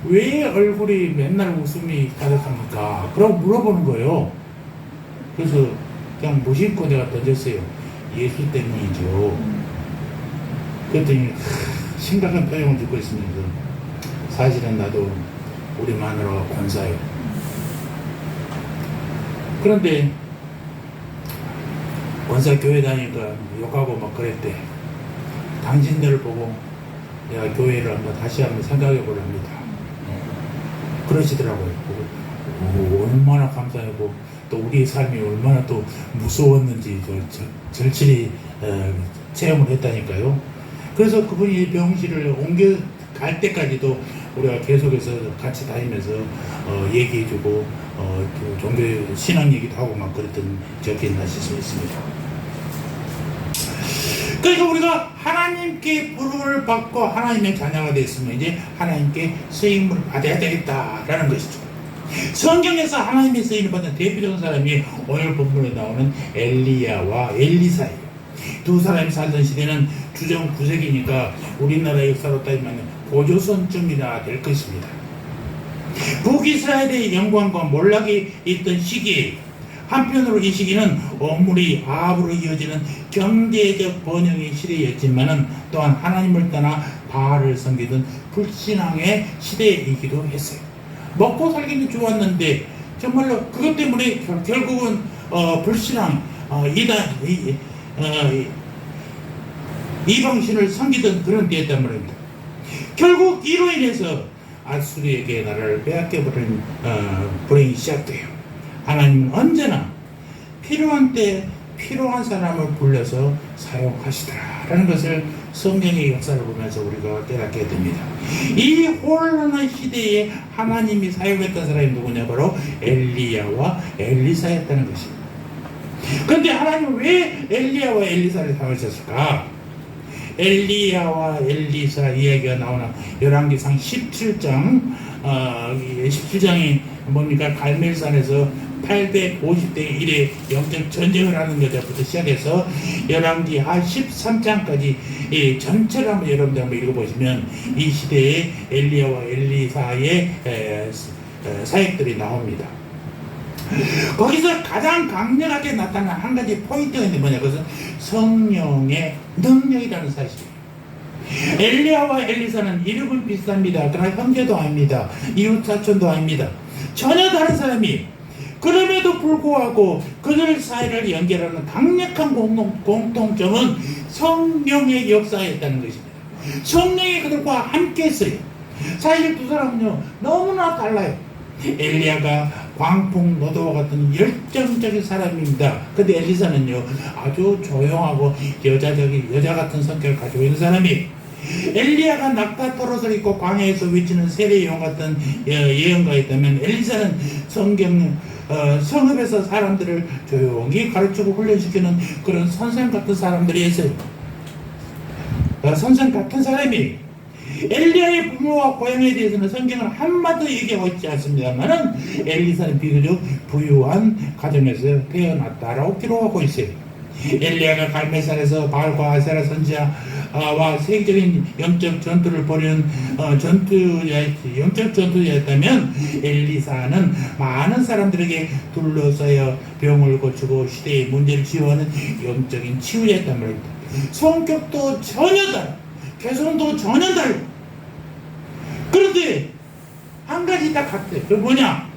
왜 얼굴이 맨날 웃음이 가득합니까? 그러고 물어보는 거예요. 그래서 그냥 무심코 내가 던졌어요. 예수 때문이죠. 그랬더니 심각한 표정을 짓고 있으면서 사실은 나도 우리 마누라가 권사예요. 그런데 권사 교회 다니니까 욕하고 막 그랬대. 당신들을 보고 내가 교회를 다시 한번 생각해 보랍니다. 그러시더라고요. 얼마나 감사하고 또 우리의 삶이 얼마나 또 무서웠는지 절실히 체험을 했다니까요. 그래서 그분이 병실을 옮겨갈 때까지도 우리가 계속해서 같이 다니면서 얘기해주고 그 종교 신앙 얘기도 하고 막 그랬던 적이 있나 싶 있습니다. 그러니까 우리가 하나님께 부름을 받고 하나님의 자녀가 됐으면 이제 하나님께 쓰임을 받아야 되겠다라는 것이죠. 성경에서 하나님의 쓰임을 받는 대표적인 사람이 오늘 본문에 나오는 엘리야와 엘리사예요. 두 사람이 살던 시대는 주정 9세기니까 우리나라 역사로 따지면 고조선쯤이나 될 것입니다. 북이스라엘의 영광과 몰락이 있던 시기에 한편으로 이 시기는 오므리 아합으로 이어지는 경제적 번영의 시대였지만은 또한 하나님을 떠나 바알을 섬기던 불신앙의 시대이기도 했어요. 먹고 살기는 좋았는데 정말로 그것 때문에 결국은 불신앙 이방신을 섬기던 그런 때였단 말입니다. 결국 이로 인해서 아수르에게 나라를 빼앗겨버린 불행이 시작돼요. 하나님은 언제나 필요한 때 필요한 사람을 불러서 사용하시더라라는 것을 성경의 역사를 보면서 우리가 깨닫게 됩니다. 이 혼란한 시대에 하나님이 사용했던 사람이 누구냐? 바로 엘리야와 엘리사였다는 것입니다. 그런데 하나님은 왜 엘리야와 엘리사를 사용하셨을까? 엘리야와 엘리사 이야기가 나오는 열왕기상 17장 17장이 뭡니까? 갈멜산에서 850대 1의 영적 전쟁을 하는 여자부터 시작해서 열왕기 하 13장까지 이 전체를 한번 여러분들 한번 읽어보시면 이 시대에 엘리야와 엘리사의 사역들이 나옵니다. 거기서 가장 강력하게 나타난 한 가지 포인트가 있는데 뭐냐? 그것은 성령의 능력이라는 사실이에요. 엘리야와 엘리사는 이름은 비슷합니다. 그러나 형제도 아닙니다. 이웃사촌도 아닙니다. 전혀 다른 사람이 그럼에도 불구하고 그들 사이를 연결하는 강력한 공통점은 성령의 역사였다는 것입니다. 성령이 그들과 함께 했어요. 사실 두 사람은요 너무나 달라요. 엘리야가 광풍 노도와 같은 열정적인 사람입니다. 근데 엘리사는요 아주 조용하고 여자 같은 성격을 가지고 있는 사람이, 엘리야가 낙타 털옷을 입고 광야에서 외치는 세례요원 같은 예언가였다면 엘리사는 성읍에서 사람들을 조용히 가르치고 훈련시키는 그런 선생 같은 사람들이었어요. 선생 같은 사람이, 엘리야의 부모와 고향에 대해서는 성경은 한마디도 얘기하고 있지 않습니다만은 엘리사는 비교적 부유한 가정에서 태어났다라고 기록하고 있어요. 엘리야가 갈멜산에서 바알과 아세라 선지자와 세계적인 영적 전투를 벌이는 영적 전투였다면 엘리사는 많은 사람들에게 둘러싸여 병을 고치고 시대의 문제를 치유하는 영적인 치유였단 말입니다. 성격도 전혀 달라, 개성도 전혀 달라. 그런데 한 가지 딱 같아요. 그 뭐냐?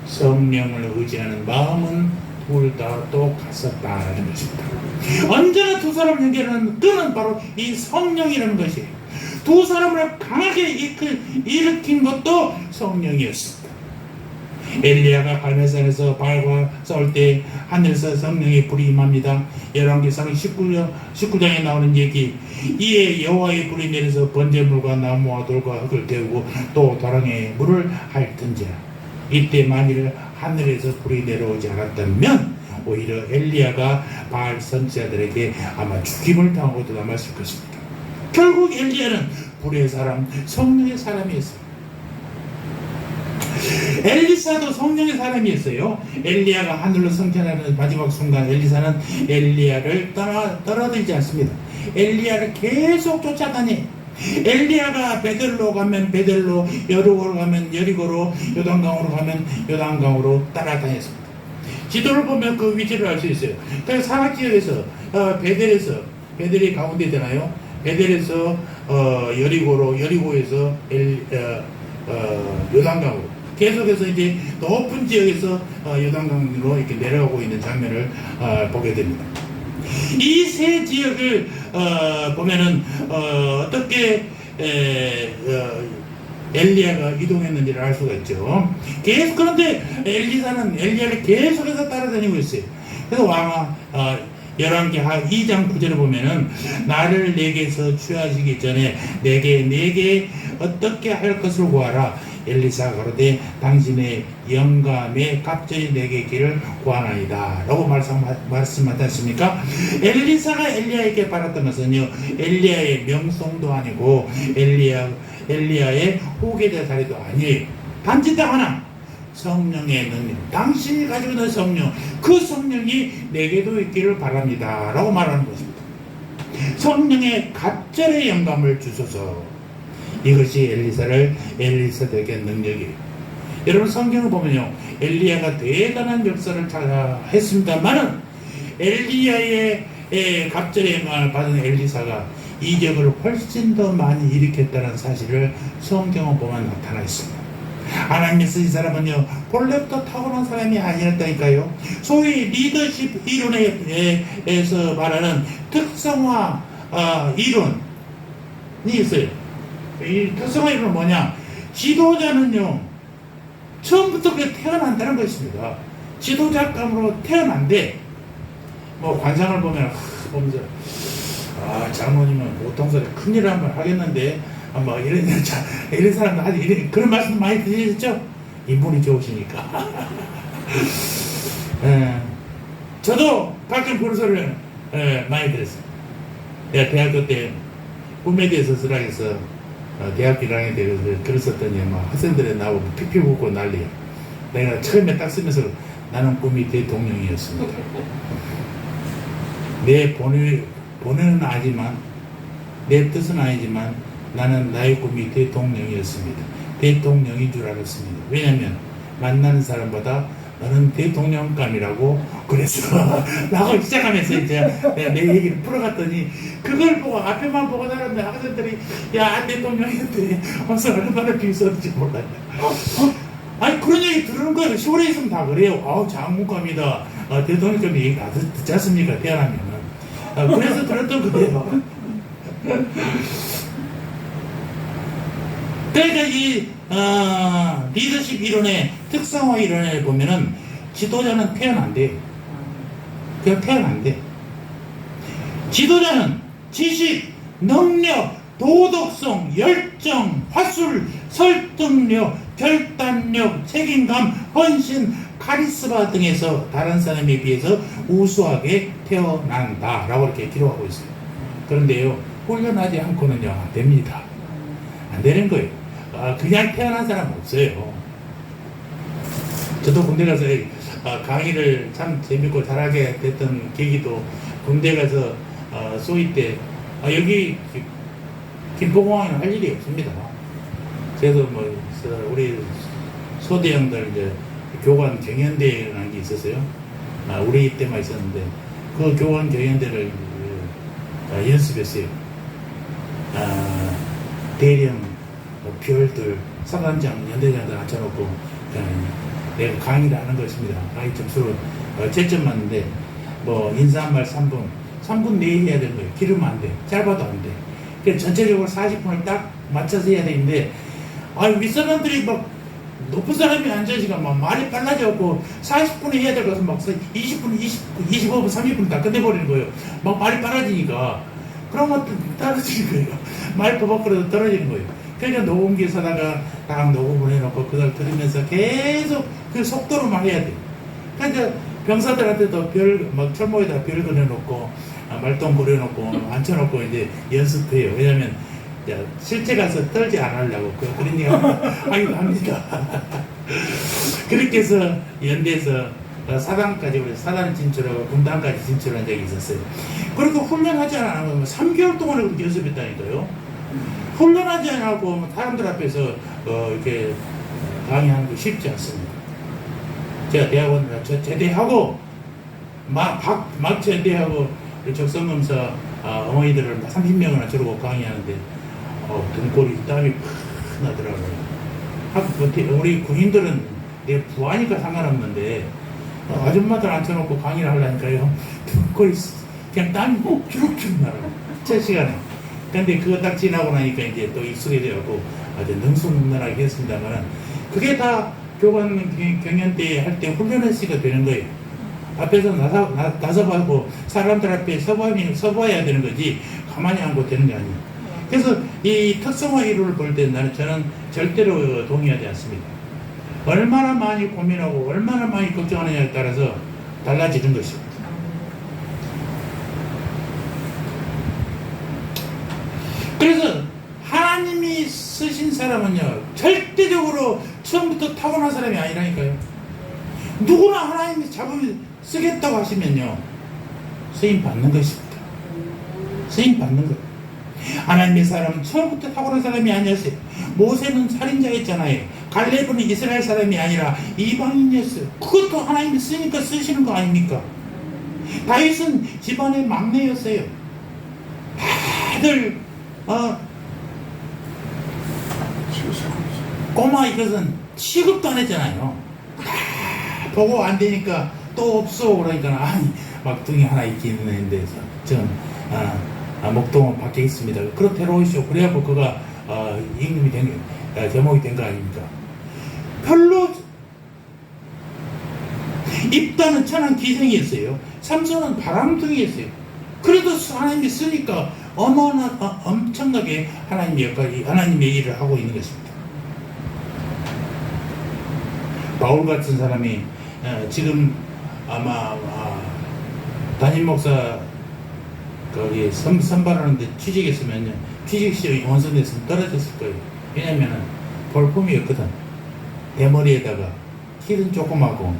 성령을 의지하는 마음은 둘 다 똑같았다라는 것입니다. 언제나 두 사람 연결하는 끈은 바로 이 성령이라는 것이에요. 두 사람을 강하게 일으킨 것도 성령이었습니다. 엘리야가 갈멜산에서 바알과 싸울 때 하늘에서 성령의 불이 임합니다. 열왕기상 19장에 나오는 얘기, 이에 여호와의 불이 내려서 번제물과 나무와 돌과 흙을 태우고 또 도랑에 물을 핥은지라. 이때 만일 하늘에서 불이 내려오지 않았다면 오히려 엘리야가 바알 선지자들에게 아마 죽임을 당하고도 남았을 것입니다. 결국 엘리야는 불의 사람, 성령의 사람이었어요. 엘리사도 성령의 사람이었어요. 엘리야가 하늘로 승천하는 마지막 순간 엘리사는 엘리야를 떨어들지 않습니다. 엘리야를 계속 쫓아다니. 엘리야가 베델로 가면 베델로, 여리고로 가면 여리고로, 요단강으로 가면 요단강으로 따라다녔습니다. 지도를 보면 그 위치를 알 수 있어요. 그래서 사막지역에서 베델이 가운데 되나요? 베델에서 여리고로, 여리고에서 요단강으로 계속해서 이제 높은 지역에서 요단강으로 이렇게 내려가고 있는 장면을 보게 됩니다. 이 세 지역을 보면은 어떻게 엘리야가 이동했는지를 알 수가 있죠. 계속. 그런데 엘리사는 엘리야를 계속해서 따라다니고 있어요. 그래서 왕아 열왕기 2장 9절을 보면은 나를 내게서 취하시기 전에 내게 어떻게 할 것을 구하라. 엘리사가 가로되 당신의 영감의 갑절이 내게 있기를 구하나이다 라고 말씀하지 않습니까? 엘리사가 엘리야에게 바랐던 것은요, 엘리야의 명성도 아니고 엘리야의 후계자 자리도 아니에요. 단지 딱 하나, 성령의 능력, 당신이 가지고 있는 성령, 그 성령이 내게도 있기를 바랍니다 라고 말하는 것입니다. 성령의 갑절의 영감을 주소서. 이것이 엘리사에게 능력이에요. 여러분, 성경을 보면요, 엘리야가 대단한 역사를 했습니다만은 엘리야의 갑절의 영감을 받은 엘리사가 이적을 훨씬 더 많이 일으켰다는 사실을 성경을 보면 나타나 있습니다. 하나님의 쓰신 사람은요, 본래부터 타고난 사람이 아니었다니까요. 소위 리더십 이론에서 말하는 특성화 이론이 있어요. 이 특성화 이론은 뭐냐? 지도자는요, 처음부터 그렇게 태어난다는 것입니다. 지도자감으로 태어난데, 뭐 관상을 보면서 장모님은 보통소리 큰일 한번 하겠는데, 뭐 이런 사람도 아직 그런 말씀 많이 드리셨죠? 인분이 좋으시니까. 저도 가끔 그런 소리를 많이 들었어요. 내가 대학교 때 꿈에 대해서 쓰라해서 대학교 1학년 때 그랬었더니 막 학생들이 나오고 피피 붓고 난리야. 내가 처음에 딱 쓰면서 나는 꿈이 대통령이었습니다. 내 본인은 아니지만, 내 뜻은 아니지만 나는 나의 꿈이 대통령이었습니다. 대통령인 줄 알았습니다. 왜냐면 만나는 사람보다 너는 대통령감이라고 그래서 나하고 시작하면서 이제 내가 내 얘기를 풀어갔더니, 그걸 보고 앞에만 보고 나는데 학생들이 야 대통령인데 어서 얼마나 비웃었는지 몰라요. 아니 그런 얘기 들은 거예요. 시골에 있으면 다 그래요. 장군감이다. 대통령감 얘기 다 듣지 않습니까? 태어나면은. 그래서 들었던 거예요. 그러니까 이 리더십 이론의 특성화 이론을 보면은 지도자는 태어난대. 그냥 태어난대. 지도자는 지식, 능력, 도덕성, 열정, 화술, 설득력, 결단력, 책임감, 헌신, 카리스마 등에서 다른 사람에 비해서 우수하게 태어난다 라고 이렇게 기록하고 있어요. 그런데요, 훈련하지 않고는요 안 됩니다. 안 되는 거예요. 그냥 태어난 사람 없어요. 저도 군대 가서 강의를 참 재밌고 잘하게 됐던 계기도, 군대 가서 소위 때 여기 김포공항에는 할 일이 없습니다. 그래서 뭐 우리 소대형들 이제 교관 경연대회라는 게 있었어요. 우리 때만 있었는데 그 교관 경연대를 연습했어요. 대령 별들 사관장 연대장들 앉혀놓고 내가 강의를 하는 것입니다. 강의 점수를 채점 맞는데 뭐 인사말 3분 내에 해야 되는 거예요. 길으면 안 돼. 짧아도 안 돼. 그래서 전체적으로 40분을 딱 맞춰서 해야 되는데 윗사람들이 막 높은 사람이 앉아있으니까 막 말이 빨라져갖고 40분에 해야 될 것을 막 20분, 25분, 30분 다 끝내버리는 거예요. 막 말이 빨라지니까. 그러면 떨어지는 거예요. 말 버벅거려도 떨어지는 거예요. 그러니까 녹음기 사다가 딱 녹음을 해놓고 그걸 들으면서 계속 그 속도로 말해야 돼. 그러니까 병사들한테도 막 철모에다 별 그려놓고 말똥 그려놓고 앉혀놓고 이제 연습해요. 왜냐면 실제 가서 떨지 않으려고 그런 얘기 하기도 합니다. 그렇게 해서 연대에서 사단까지 우리 사단 진출하고 군단까지 진출한 적이 있었어요. 그렇게 훈련하지 않으면 3개월 동안 연습했다니까요. 훈련하지 않고 사람들 앞에서 이렇게 강의하는 거 쉽지 않습니다. 제가 대학원 제대하고 막 제대하고 적성검사 어머니들을 30명이나 저러고 강의하는데 등골이 땀이 팍 나더라고요. 우리 군인들은 내 부하니까 상관없는데 아줌마들 앉혀놓고 강의를 하려니까요 등골이 그냥 땀이 주룩주룩 나요. 첫 시간에. 근데 그거 딱 지나고 나니까 이제 또 익숙해져갖고 아주 능수능란하게 했습니다만, 그게 다 교관 경연 때 할 때 훈련했으니까 되는 거예요. 앞에서 나서봐고 사람들 앞에 서봐야 되는 거지 가만히 앉고 되는 게 아니에요. 그래서 이 특성화 이론을 볼 때 저는 절대로 동의하지 않습니다. 얼마나 많이 고민하고 얼마나 많이 걱정하느냐에 따라서 달라지는 것입니다. 그래서 하나님이 쓰신 사람은요, 절대적으로 처음부터 타고난 사람이 아니라니까요. 누구나 하나님이 잡으면 쓰겠다고 하시면요, 쓰임 받는 것입니다. 쓰임 받는 것. 하나님의 사람은 처음부터 타고난 사람이 아니었어요. 모세는 살인자였잖아요. 갈렙은 이스라엘 사람이 아니라 이방인이었어요. 그것도 하나님이 쓰니까 쓰시는 거 아닙니까? 다윗은 집안의 막내였어요. 다들 꼬마 이것은 취급도 안 했잖아요. 다 보고 안 되니까 또 없어 그러니까 아니 막둥이 하나 있기는 했는데 전 목동은 밖에 있습니다. 그렇대로 오시오. 그래갖고 그가 임금이 제목이 된 거 아닙니까? 별로 입다는 천한 기생이었어요. 삼손은 바람둥이였어요. 그래도 하나님이 쓰니까 엄청나게 하나님의 일을 하고 있는 것입니다. 바울 같은 사람이 지금 아마 담임 목사 거기 선발하는데 취직했으면 취직시험이 원선됐으면 떨어졌을 거예요. 왜냐면은 볼품이었거든. 대머리에다가 키는 조그마고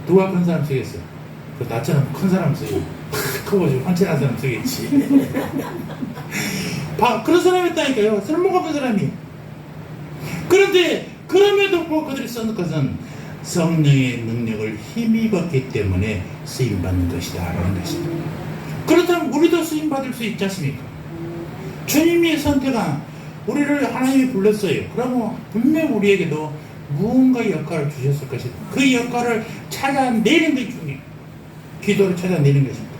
누가 큰 사람 쓰겠어? 그 나처럼 큰 사람 쓰고 크고 환칠한 사람 쓰겠지. 그런 사람이었다니까요. 쓸모없는 사람이. 그런데 그럼에도 불구하고 그들이 쓰는 것은 성령의 능력을 힘입었기 때문에 쓰임받는 것이다 라는 것입니다. 그렇다면 우리도 쓰임받을 수 있지 않습니까? 주님이 선택한 우리를 하나님이 불렀어요. 그러면 분명 우리에게도 무언가 역할을 주셨을 것이다. 그 역할을 찾아내는 게 중요해요. 기도를 찾아내는 것입니다.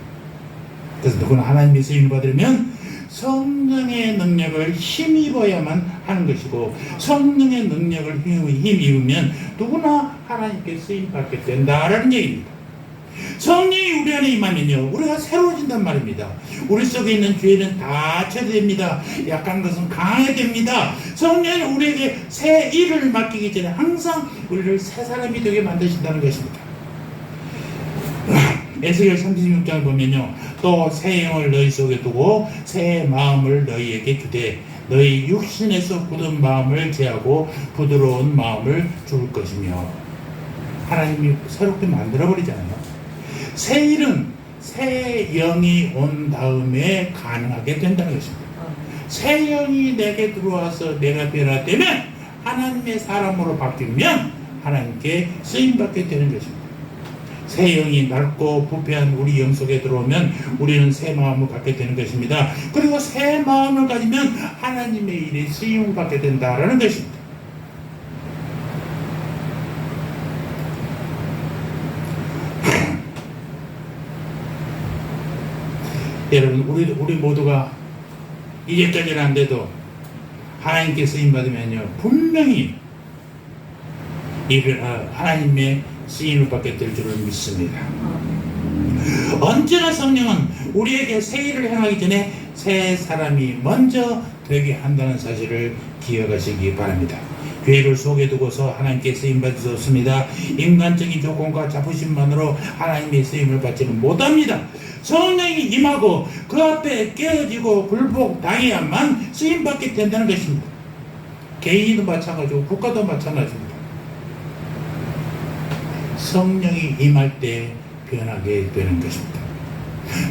그래서 누구나 하나님의 쓰임을 받으려면 성령의 능력을 힘입어야만 하는 것이고, 성령의 능력을 힘입으면 누구나 하나님께 쓰임받게 된다라는 얘기입니다. 성령이 우리 안에 임하면요, 우리가 새로워진단 말입니다. 우리 속에 있는 죄는 다 처리됩니다. 약한 것은 강하게 됩니다. 성령이 우리에게 새 일을 맡기기 전에 항상 우리를 새 사람이 되게 만드신다는 것입니다. 에스겔 36장을 보면요, 또 새 영을 너희 속에 두고 새 마음을 너희에게 주되 너희 육신에서 굳은 마음을 제하고 부드러운 마음을 줄 것이며, 하나님이 새롭게 만들어버리잖아요. 새 일은 새 영이 온 다음에 가능하게 된다는 것입니다. 새 영이 내게 들어와서 내가 변화되면, 하나님의 사람으로 바뀌면 하나님께 쓰임받게 되는 것입니다. 새 영이 넓고 부패한 우리 영 속에 들어오면 우리는 새 마음을 갖게 되는 것입니다. 그리고 새 마음을 가지면 하나님의 일에 쓰임을 받게 된다라는 것입니다. 여러분, 우리 모두가 이제까지는 안 돼도 하나님께 쓰임받으면요, 분명히 하나님의 쓰임을 받게 될 줄을 믿습니다. 언제나 성령은 우리에게 새 일을 행하기 전에 새 사람이 먼저 되게 한다는 사실을 기억하시기 바랍니다. 죄를 속에 두고서 하나님께 쓰임받을 수 없습니다. 인간적인 조건과 자부심만으로 하나님의 쓰임을 받지는 못합니다. 성령이 임하고 그 앞에 깨어지고 굴복당해야만 쓰임받게 된다는 것입니다. 개인도 마찬가지고 국가도 마찬가지입니다. 성령이 임할 때 변하게 되는 것입니다.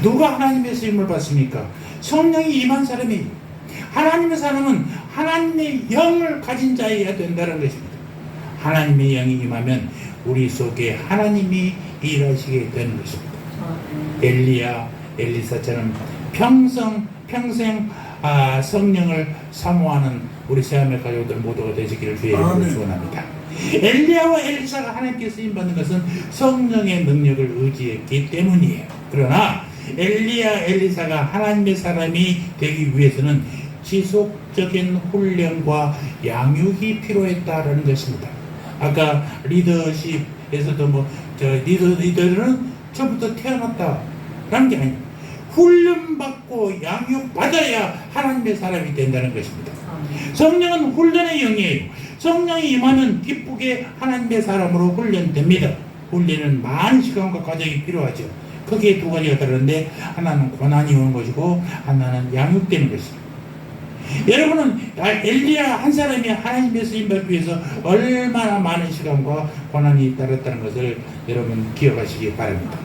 누가 하나님의 쓰임을 받습니까? 성령이 임한 사람이. 하나님의 사람은 하나님의 영을 가진 자여야 된다는 것입니다. 하나님의 영이 임하면 우리 속에 하나님이 일하시게 되는 것입니다. 엘리야, 엘리사처럼 평생 성령을 사모하는 우리 새하늘 가족들 모두가 되시기를 주의 이름으로 축원합니다. 엘리야와 엘리사가 하나님께 쓰임받는 것은 성령의 능력을 의지했기 때문이에요. 그러나 엘리야, 엘리사가 하나님의 사람이 되기 위해서는 지속적인 훈련과 양육이 필요했다라는 것입니다. 아까 리더십에서도 리더는 처음부터 태어났다라는 게 아니에요. 훈련받고 양육받아야 하나님의 사람이 된다는 것입니다. 성령은 훈련의 영이에요. 성령이 임하면 기쁘게 하나님의 사람으로 훈련됩니다. 훈련은 많은 시간과 과정이 필요하죠. 크게 두 가지가 다른데 하나는 고난이 오는 것이고 하나는 양육되는 것이죠. 여러분은 엘리야 한 사람이 하나님의 쓰임받기 위해서 얼마나 많은 시간과 고난이 따랐다는 것을 여러분 기억하시기 바랍니다.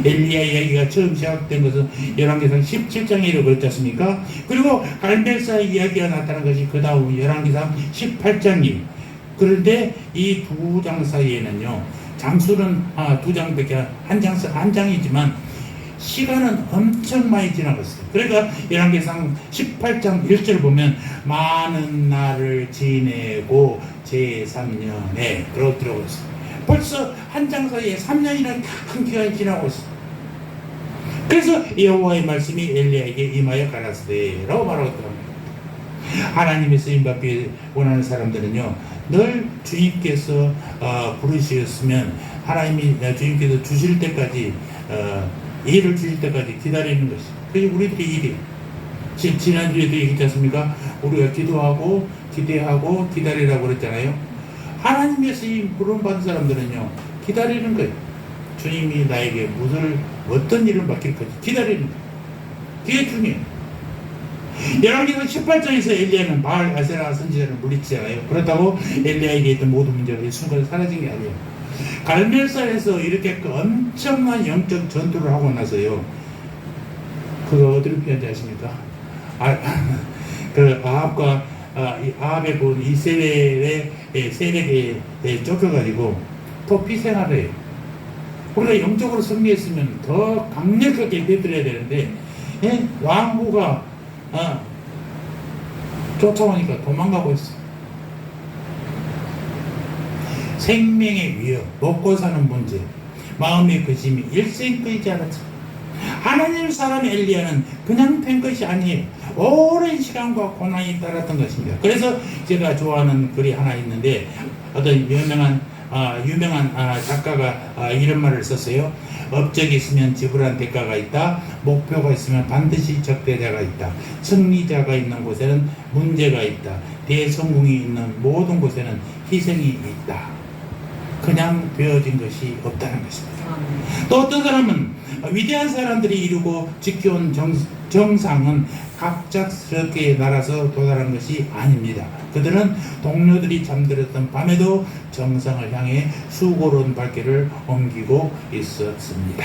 엘리야 이야기가 처음 시작된 것은 열왕기상 17장에 이르렀지 않습니까? 그리고 갈멜사 이야기가 나타난 것이 그 다음 열왕기상 18장이에요. 그런데 이 두 장 사이에는요, 장수는 두 장밖에 한 장이지만 시간은 엄청 많이 지나갔어요. 그러니까 열왕기상 18장 1절 보면 많은 날을 지내고 제3년에 그렇게 들어가고 있어요. 벌써 한 장 사이에 3년이나 큰 기간이 지나고 있어요. 그래서 여호와의 말씀이 엘리야에게 임하여 가라사대라고 말하고 있더랍니다. 하나님의 쓰임받기 원하는 사람들은요, 늘 주님께서 부르셨으면 하나님이 주님께서 주실 때까지 일을 주실 때까지 기다리는 것이 그게 우리들의 일이에요. 지난주에도 얘기했지 않습니까? 우리가 기도하고 기대하고 기다리라고 그랬잖아요. 하나님의 쓰임 부름받은 사람들은요, 기다리는 거예요. 주님이 나에게 어떤 일을 맡길까지 기다리는 거예요. 그게 중요해요. 열왕기상 18장에서 엘리야는 바알 아세라 선지자를 물리치잖아요. 그렇다고 엘리야에게 있던 모든 문제가 일순간에 사라진 게 아니에요. 갈멜산에서 이렇게 엄청난 영적 전투를 하고 나서요, 그거 어디로 피한지 아십니까? 그 아합과 아합의 본 이세벨의 세력에 쫓겨가지고 도피 생활을 해요. 우리가 영적으로 승리했으면 더 강력하게 되들어야 되는데, 왕후가 쫓아오니까 도망가고 있어. 생명의 위협, 먹고 사는 문제, 마음의 근심이 일생 끊이지 않았죠. 하나님 사람 엘리야는 그냥 된 것이 아니에요. 오랜 시간과 고난이 따랐던 것입니다. 그래서 제가 좋아하는 글이 하나 있는데, 어떤 유명한 작가가 이런 말을 썼어요. 업적이 있으면 지불한 대가가 있다. 목표가 있으면 반드시 적대자가 있다. 승리자가 있는 곳에는 문제가 있다. 대성공이 있는 모든 곳에는 희생이 있다. 그냥 되어진 것이 없다는 것입니다. 또 어떤 사람은 위대한 사람들이 이루고 지켜온 정상은 갑작스럽게 날아서 도달한 것이 아닙니다. 그들은 동료들이 잠들었던 밤에도 정상을 향해 수고로운 발길을 옮기고 있었습니다.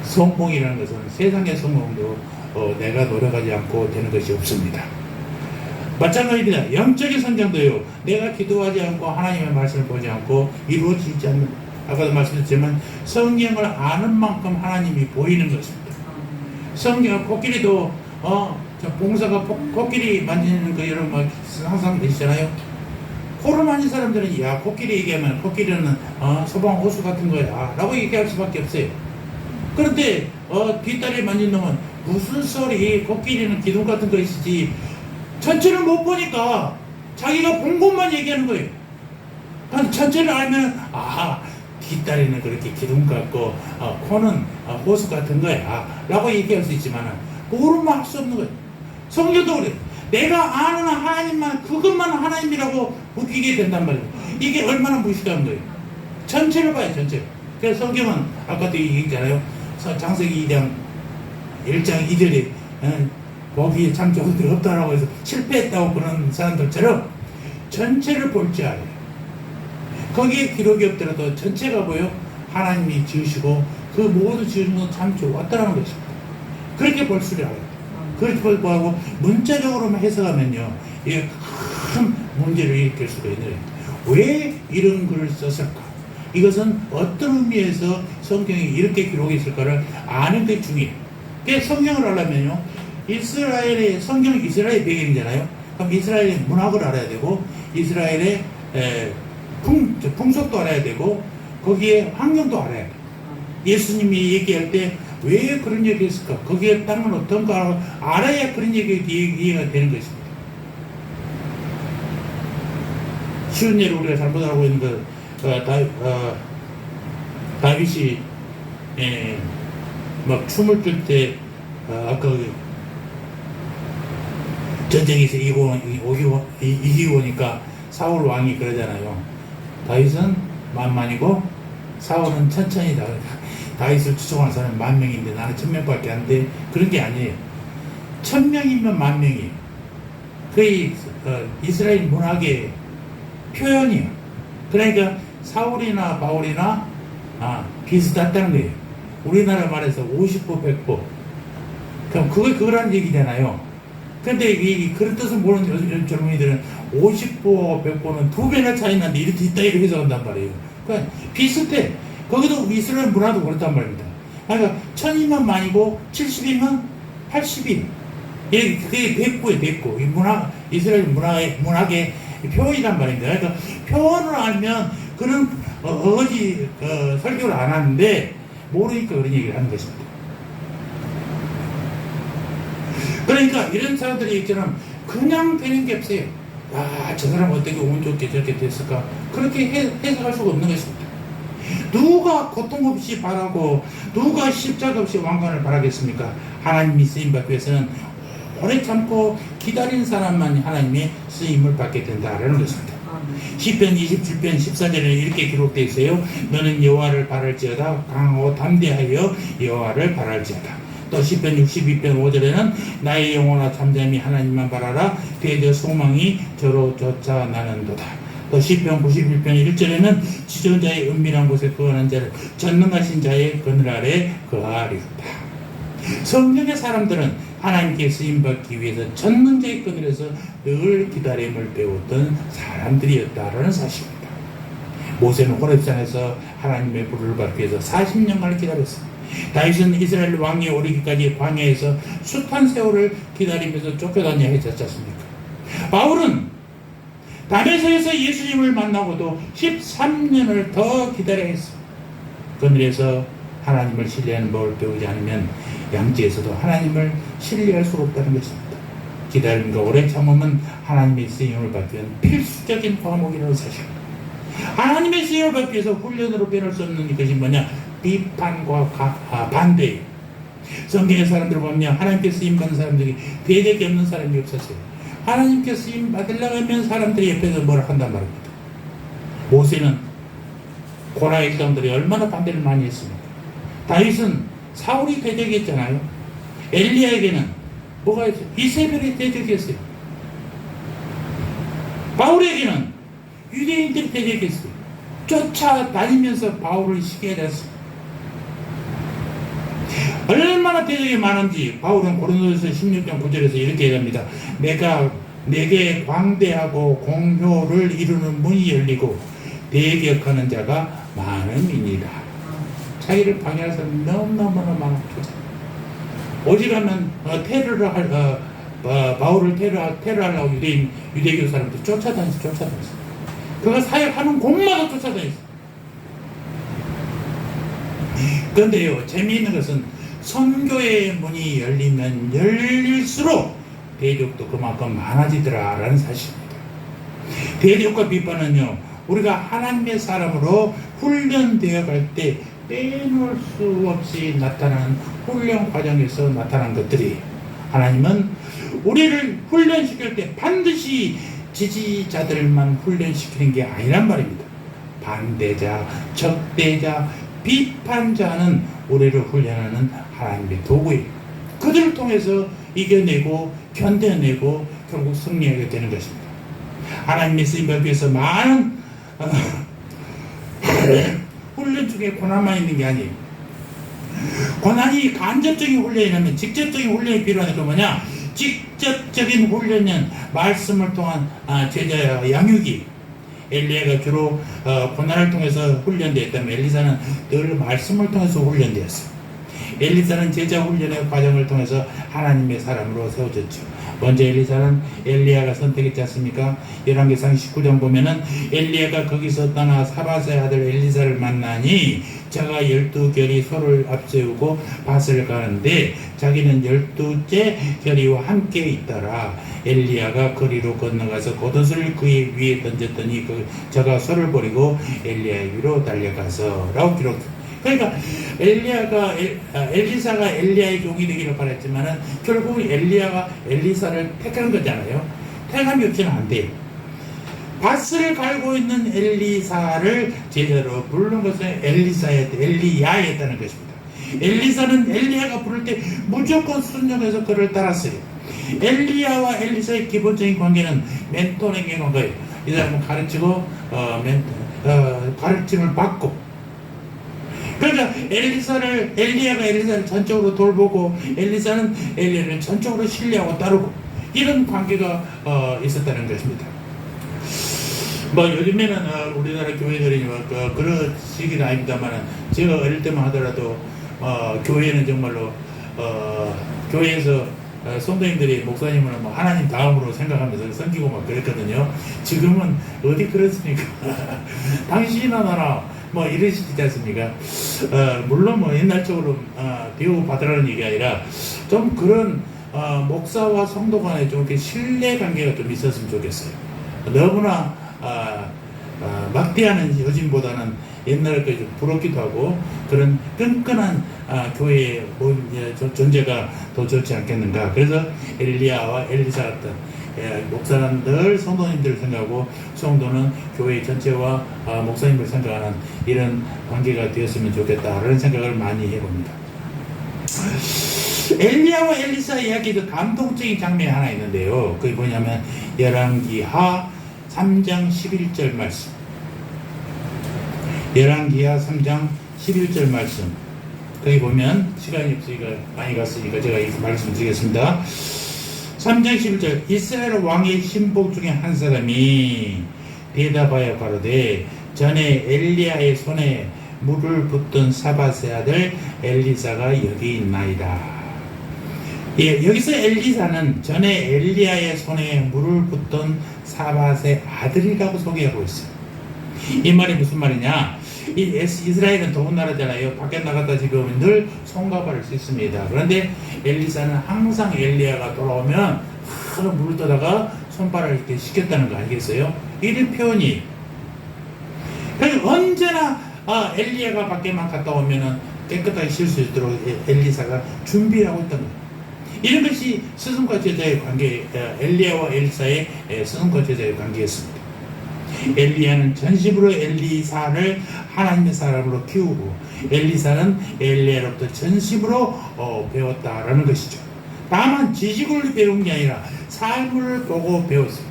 성공이라는 것은 세상의 성공도 내가 노력하지 않고 되는 것이 없습니다. 마찬가지입니다. 영적인 성장도요, 내가 기도하지 않고 하나님의 말씀을 보지 않고 이루어지지 않는, 아까도 말씀드렸지만 성경을 아는 만큼 하나님이 보이는 것입니다. 성경, 코끼리도 봉사가 코끼리 만지는 거 여러분 항상 계시잖아요. 코를 만진 사람들은 야, 코끼리 얘기하면 코끼리는 소방 호수 같은 거야 라고 얘기할 수밖에 없어요. 그런데 뒷다리 만진 놈은 무슨 소리, 코끼리는 기둥 같은 거 있지, 전체를 못 보니까 자기가 본 것만 얘기하는 거예요. 전체를 알면 뒷다리는 그렇게 기둥 같고 코는 호수 같은 거야 라고 얘기할 수 있지만 모르면 할 수 없는 거예요. 성경도 그래요. 내가 아는 하나님만, 그것만 하나님이라고 웃기게 된단 말이에요. 이게 얼마나 무식한 거예요. 전체를 봐요, 전체를. 그래서 성경은 아까도 얘기했잖아요. 창세기 2장 1장 2절에 거기에 참 좋은 데 없다라고 해서 실패했다고 그런 사람들처럼 전체를 볼 줄 알아요. 거기에 기록이 없더라도 전체가 보여 하나님이 지으시고 그 모두 지으신 건 참 좋았다라는 것입니다. 그렇게 볼 줄 알아요. 그렇게 보고 문자적으로만 해석하면요, 이게 큰 문제를 일으킬 수가 있는 거예요. 왜 이런 글을 썼을까? 이것은 어떤 의미에서 성경이 이렇게 기록이 있을까를 아는 게 중요해요. 그래서 성경을 알려면요, 성경은 이스라엘 배경이잖아요. 그럼 이스라엘의 문학을 알아야 되고, 이스라엘의 풍속도 알아야 되고, 거기에 환경도 알아야 돼요. 예수님이 얘기할 때 왜 그런 얘기 했을까? 거기에 땅은 어떤가 알아야 그런 얘기가 이해가 되는 것입니다. 쉬운 예로 우리가 잘못 알고 있는 것, 다윗이 막 춤을 출 때 아까 전쟁에서 이기고 오니까 사울 왕이 그러잖아요. 다윗은 만만이고 사울은 천천히 나가. 다윗을 추종하는 사람은 10,000명인데 나는 1,000명밖에 안 돼. 그런 게 아니에요. 1,000명이면 10,000명이에요. 거의 이스라엘 문학의 표현이에요. 그러니까 사울이나 바울이나 비슷하다는 거예요. 우리나라 말해서 50보 100보. 그럼 그거란 얘기잖아요. 근데 그런 뜻을 모르는 요즘 젊은이들은 50보 100보는 2배나 차이 나는데 이렇게 이따위로 해석한단 말이에요. 그러니까 비슷해. 거기도 이스라엘 문화도 그렇단 말입니다. 그러니까 1000이면 만이고 70이면 80이. 그게 100보예요, 100보. 이 이스라엘 문학의 표현이란 말입니다. 그러니까 표현을 알면 그런 어거지 설교를 안 하는데 모르니까 그런 얘기를 하는 것입니다. 그러니까 이런 사람들이 있처럼 그냥 되는 게 없어요. 저 사람 어떻게 운 좋게 저렇게 됐을까? 그렇게 해석할 수가 없는 것입니다. 누가 고통 없이 바라고 누가 십자가 없이 왕관을 바라겠습니까? 하나님이 쓰임받기 위해서는 오래 참고 기다린 사람만 하나님의 쓰임을 받게 된다라는 것입니다. 시편 27편 14절에 이렇게 기록되어 있어요. 너는 여호와를 바랄지어다. 강하고 담대하여 여호와를 바랄지어다. 또 시편 62편 5절에는 나의 영혼아 잠잠히 하나님만 바라라. 대저 소망이 저로 쫓아나는도다. 또 시편 91편 1절에는 지존자의 은밀한 곳에 거하는 자를 전능하신 자의 그늘 아래 거하리로다. 성령의 사람들은 하나님께 쓰임받기 위해서 전능자의 그늘에서 늘 기다림을 배웠던 사람들이었다라는 사실입니다. 모세는 호렙산에서 하나님의 불을 받기 위해서 40년간을 기다렸습니다. 다윗은 이스라엘 왕이 오르기까지 광야에서 숱한 세월을 기다리면서 쫓겨다녀야 했지 않습니까? 바울은 다메섹에서 예수님을 만나고도 13년을 더 기다려야 했습니다. 그늘에서 하나님을 신뢰하는 법을 배우지 않으면 양지에서도 하나님을 신뢰할 수 없다는 것입니다. 기다림과 오래 참음은 하나님의 쓰임을 받기 위한 필수적인 과목이라는 사실입니다. 하나님의 쓰임을 받기 위해서 훈련으로 빼놓을 수 없는 것이 뭐냐? 비판과 반대예요. 성경의 사람들을 보면 하나님께 쓰임받는 사람들이 대적이 없는 사람이 없었어요. 하나님께 쓰임받으려고 하면 사람들이 옆에서 뭐라 한단 말입니다. 모세는 고라 일당들이 얼마나 반대를 많이 했습니까? 다윗은 사울이 대적했잖아요. 엘리야에게는 뭐가 있어요? 이세벨이 대적했어요. 바울에게는 유대인들이 대적했어요. 쫓아다니면서 바울을 시기하게 했습니다. 얼마나 대적이 많은지 바울은 고린도서 16장 9절에서 이렇게 얘기합니다. 내가 내게 광대하고 공효를 이루는 문이 열리고 대격하는 자가 많음이니라. 자기를 방해할 사람이 너무너무나 많았죠. 오직하면 바울을 테러하려고 유대교 사람들 쫓아다녔어. 그가 사역하는 곳마다 쫓아다녔어. 그런데요, 재미있는 것은 선교의 문이 열리면 열릴수록 대적도 그만큼 많아지더라라는 사실입니다. 대적과 비판은요, 우리가 하나님의 사람으로 훈련되어 갈 때 빼놓을 수 없이 나타나는 훈련 과정에서 나타난 것들이, 하나님은 우리를 훈련시킬 때 반드시 지지자들만 훈련시키는 게 아니란 말입니다. 반대자, 적대자, 비판자는 우리를 훈련하는 하나님의 도구예요. 그들을 통해서 이겨내고 견뎌내고 결국 승리하게 되는 것입니다. 하나님의 쓰임받기 위해서 많은 훈련 중에 고난만 있는 게 아니에요. 고난이 간접적인 훈련이라면 직접적인 훈련이 필요하니까 뭐냐? 직접적인 훈련은 말씀을 통한 제자의 양육이. 엘리야가 주로 고난을 통해서 훈련되었다면 엘리사는 늘 말씀을 통해서 훈련되었어요. 엘리사는 제자 훈련의 과정을 통해서 하나님의 사람으로 세워졌죠. 먼저 엘리사는 엘리야가 선택했지 않습니까? 열왕기상 19장 보면은 엘리야가 거기서 떠나 사밧의 아들 엘리사를 만나니 저가 12결이 소를 앞세우고 밭을 가는데 자기는 12째 결이와 함께 있더라. 엘리야가 거리로 건너가서 겉옷을 그의 위에 던졌더니 저가 소를 버리고 엘리야의 위로 달려가서 라고 그러니까 엘리사가 엘리야의 종이 되기를 바랬지만은 결국 엘리야가 엘리사를 택한 거잖아요. 택함이 없이는 안 돼요. 밧을 갈고 있는 엘리사를 제자로 부르는 것은 엘리야였다는 것입니다. 엘리사는 엘리야가 부를 때 무조건 순종해서 그를 따랐어요. 엘리야와 엘리사의 기본적인 관계는 멘토링의 관계예요. 이 사람은 가르치고 가르침을 받고, 그러니까 엘리야가 엘리사를 전적으로 돌보고 엘리사는 엘리야를 전적으로 신뢰하고 따르고, 이런 관계가 있었다는 것입니다. 뭐 요즘에는 우리나라 교회들이 그러시긴 아닙니다만은, 제가 어릴 때만 하더라도 교회는 정말로 교회에서 성도님들이 목사님을 뭐 하나님 다음으로 생각하면서 섬기고 막 그랬거든요. 지금은 어디 그렇습니까? 당신이나 나나 뭐 이러시지 않습니까? 물론 뭐 옛날적으로 비유 받으라는 얘기 아니라 좀 그런 목사와 성도 간에 좀 이렇게 신뢰 관계가 좀 있었으면 좋겠어요. 너무나 막대하는 요즘보다는 옛날에 좀 부럽기도 하고, 그런 끈끈한 교회의 존재가 더 좋지 않겠는가. 그래서 엘리야와 엘리사 같은 목사는 늘 성도님들을 생각하고, 성도는 교회 전체와 목사님을 생각하는 이런 관계가 되었으면 좋겠다라는 생각을 많이 해봅니다. 엘리야와 엘리사 이야기도 감동적인 장면이 하나 있는데요. 그게 뭐냐면 열왕기하 3장 11절 말씀. 열왕기하 3장 11절 말씀. 거기 보면 시간이 없으니까 많이 갔으니까 제가 이 말씀 드리겠습니다. 3장 11절. 이스라엘 왕의 신복 중에 한 사람이 대답하여 가로되 전에 엘리야의 손에 물을 붓던 사밧의 아들 엘리사가 여기 있나이다. 예, 여기서 엘리사는 전에 엘리야의 손에 물을 붓던 사밧의 아들이라고 소개하고 있어요. 이 말이 무슨 말이냐? 이스라엘은 더운 나라잖아요. 밖에 나갔다 지금 늘 손가발을 씻습니다. 그런데 엘리사는 항상 엘리야가 돌아오면 하루 물을 떠다가 손발을 이렇게 씻겼다는 거 아니겠어요? 이런 표현이. 그러니까 언제나 엘리야가 밖에만 갔다 오면은 깨끗하게 쉴 수 있도록 엘리사가 준비를 하고 있다는 거예요. 이런 것이 스승과 제자의 관계, 엘리야와 엘리사의 스승과 제자의 관계였습니다. 엘리야는 전심으로 엘리사를 하나님의 사람으로 키우고, 엘리사는 엘리야로부터 전심으로 배웠다라는 것이죠. 다만 지식을 배운 게 아니라 삶을 보고 배웠어요.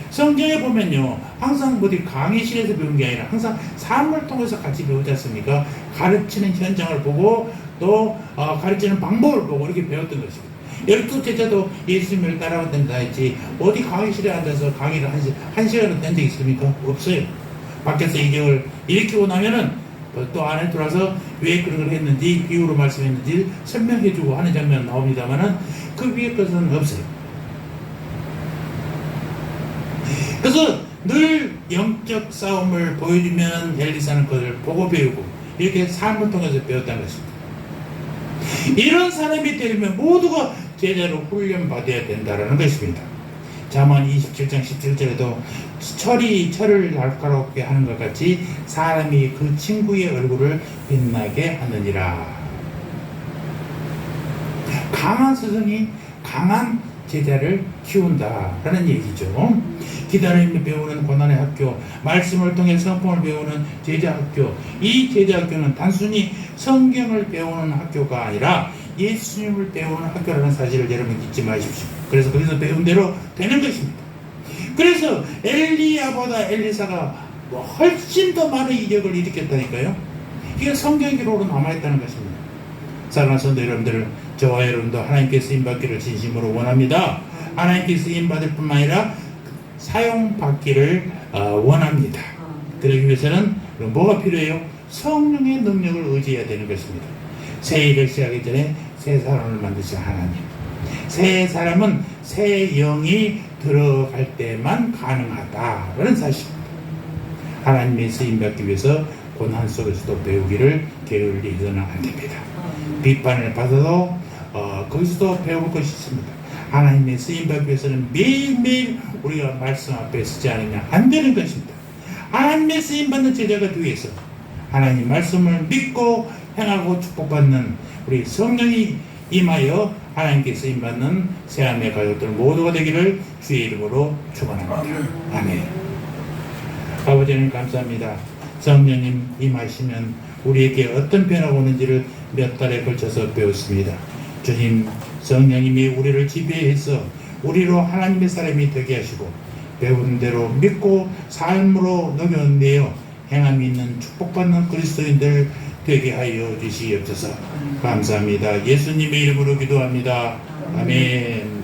성경에 보면요, 항상 어디 강의실에서 배운 게 아니라 항상 삶을 통해서 같이 배우지 않습니까? 가르치는 현장을 보고 또 가르치는 방법을 보고 이렇게 배웠던 것입니다. 12제자도 예수님을 따라왔던 다 했지, 어디 강의실에 앉아서 강의를 한 시간을 된 적 있습니까? 없어요. 밖에서 이경을 일으키고 나면은 또 안에 들어와서 왜 그런 걸 했는지, 비유로 말씀했는지 설명해주고 하는 장면 나옵니다만은 그 위에 것은 없어요. 그래서 늘 영적 싸움을 보여주면 엘리사는 그걸 보고 배우고, 이렇게 삶을 통해서 배웠다는 것입니다. 이런 사람이 되려면 모두가 제자로 훈련받아야 된다는 것입니다. 잠언 27장 17절에도 철이 날카롭게 하는 것 같이 사람이 그 친구의 얼굴을 빛나게 하느니라. 강한 스승이 강한 제자를 키운다라는 얘기죠. 기다림을 배우는 고난의 학교, 말씀을 통해 성품을 배우는 제자 학교. 이 제자 학교는 단순히 성경을 배우는 학교가 아니라 예수님을 배우는 학교라는 사실을 여러분 잊지 마십시오. 그래서 거기서 배운 대로 되는 것입니다. 그래서 엘리야보다 엘리사가 훨씬 더 많은 이적을 일으켰다니까요. 이게 성경 기록으로 남아있다는 것입니다. 사랑하는 성도 여러분들, 저와 여러분도 하나님께 쓰임받기를 진심으로 원합니다. 하나님께 쓰임받을 뿐만 아니라 사용받기를 원합니다. 그러기 위해서는 뭐가 필요해요? 성령의 능력을 의지해야 되는 것입니다. 새 일을 시작하기 전에 새 사람을 만드신 하나님. 새 사람은 새 영이 들어갈 때만 가능하다라는 사실입니다. 하나님의 쓰임받기 위해서 고난 속에서도 배우기를 게을리해서는 안 됩니다. 비판을 받아도 거기서도 배울 것이 있습니다. 하나님의 쓰임받기 위해서는 매일매일 우리가 말씀 앞에 서지 않으면 안 되는 것입니다. 하나님의 쓰임받는 제자가 되기 위해서 하나님 말씀을 믿고 행하고 축복받는 우리 성령이 임하여 하나님께 쓰임받는 새하늘의 가족들 모두가 되기를 주의 이름으로 축원합니다. 아멘. 아버지 하나님 감사합니다. 성령님 임하시면 우리에게 어떤 변화가 오는지를 몇 달에 걸쳐서 배웠습니다. 주님, 성령님이 우리를 지배해서 우리로 하나님의 사람이 되게 하시고 배운 대로 믿고 삶으로 녹여내어 행함이 있는 축복받는 그리스도인들 되게 하여 주시옵소서. 감사합니다. 예수님의 이름으로 기도합니다. 아멘.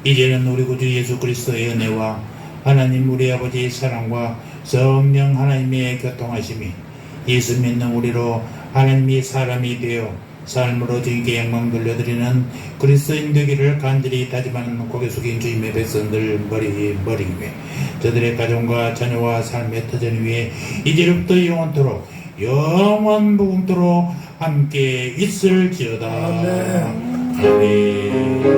이제는 우리 구주 예수 그리스도의 은혜와 하나님 우리 아버지의 사랑과 성령 하나님의 교통하심이 예수 믿는 우리로 하나님이 사람이 되어 삶으로 주님께 영광 돌려드리는 그리스도인 되기를 간절히 다짐하는 고개 숙인 주님의 백성들 머리 위에 저들의 가정과 자녀와 삶의 터전 위에 이제부터 영원토록 영원 무궁토록 함께 있을지어다. 아멘.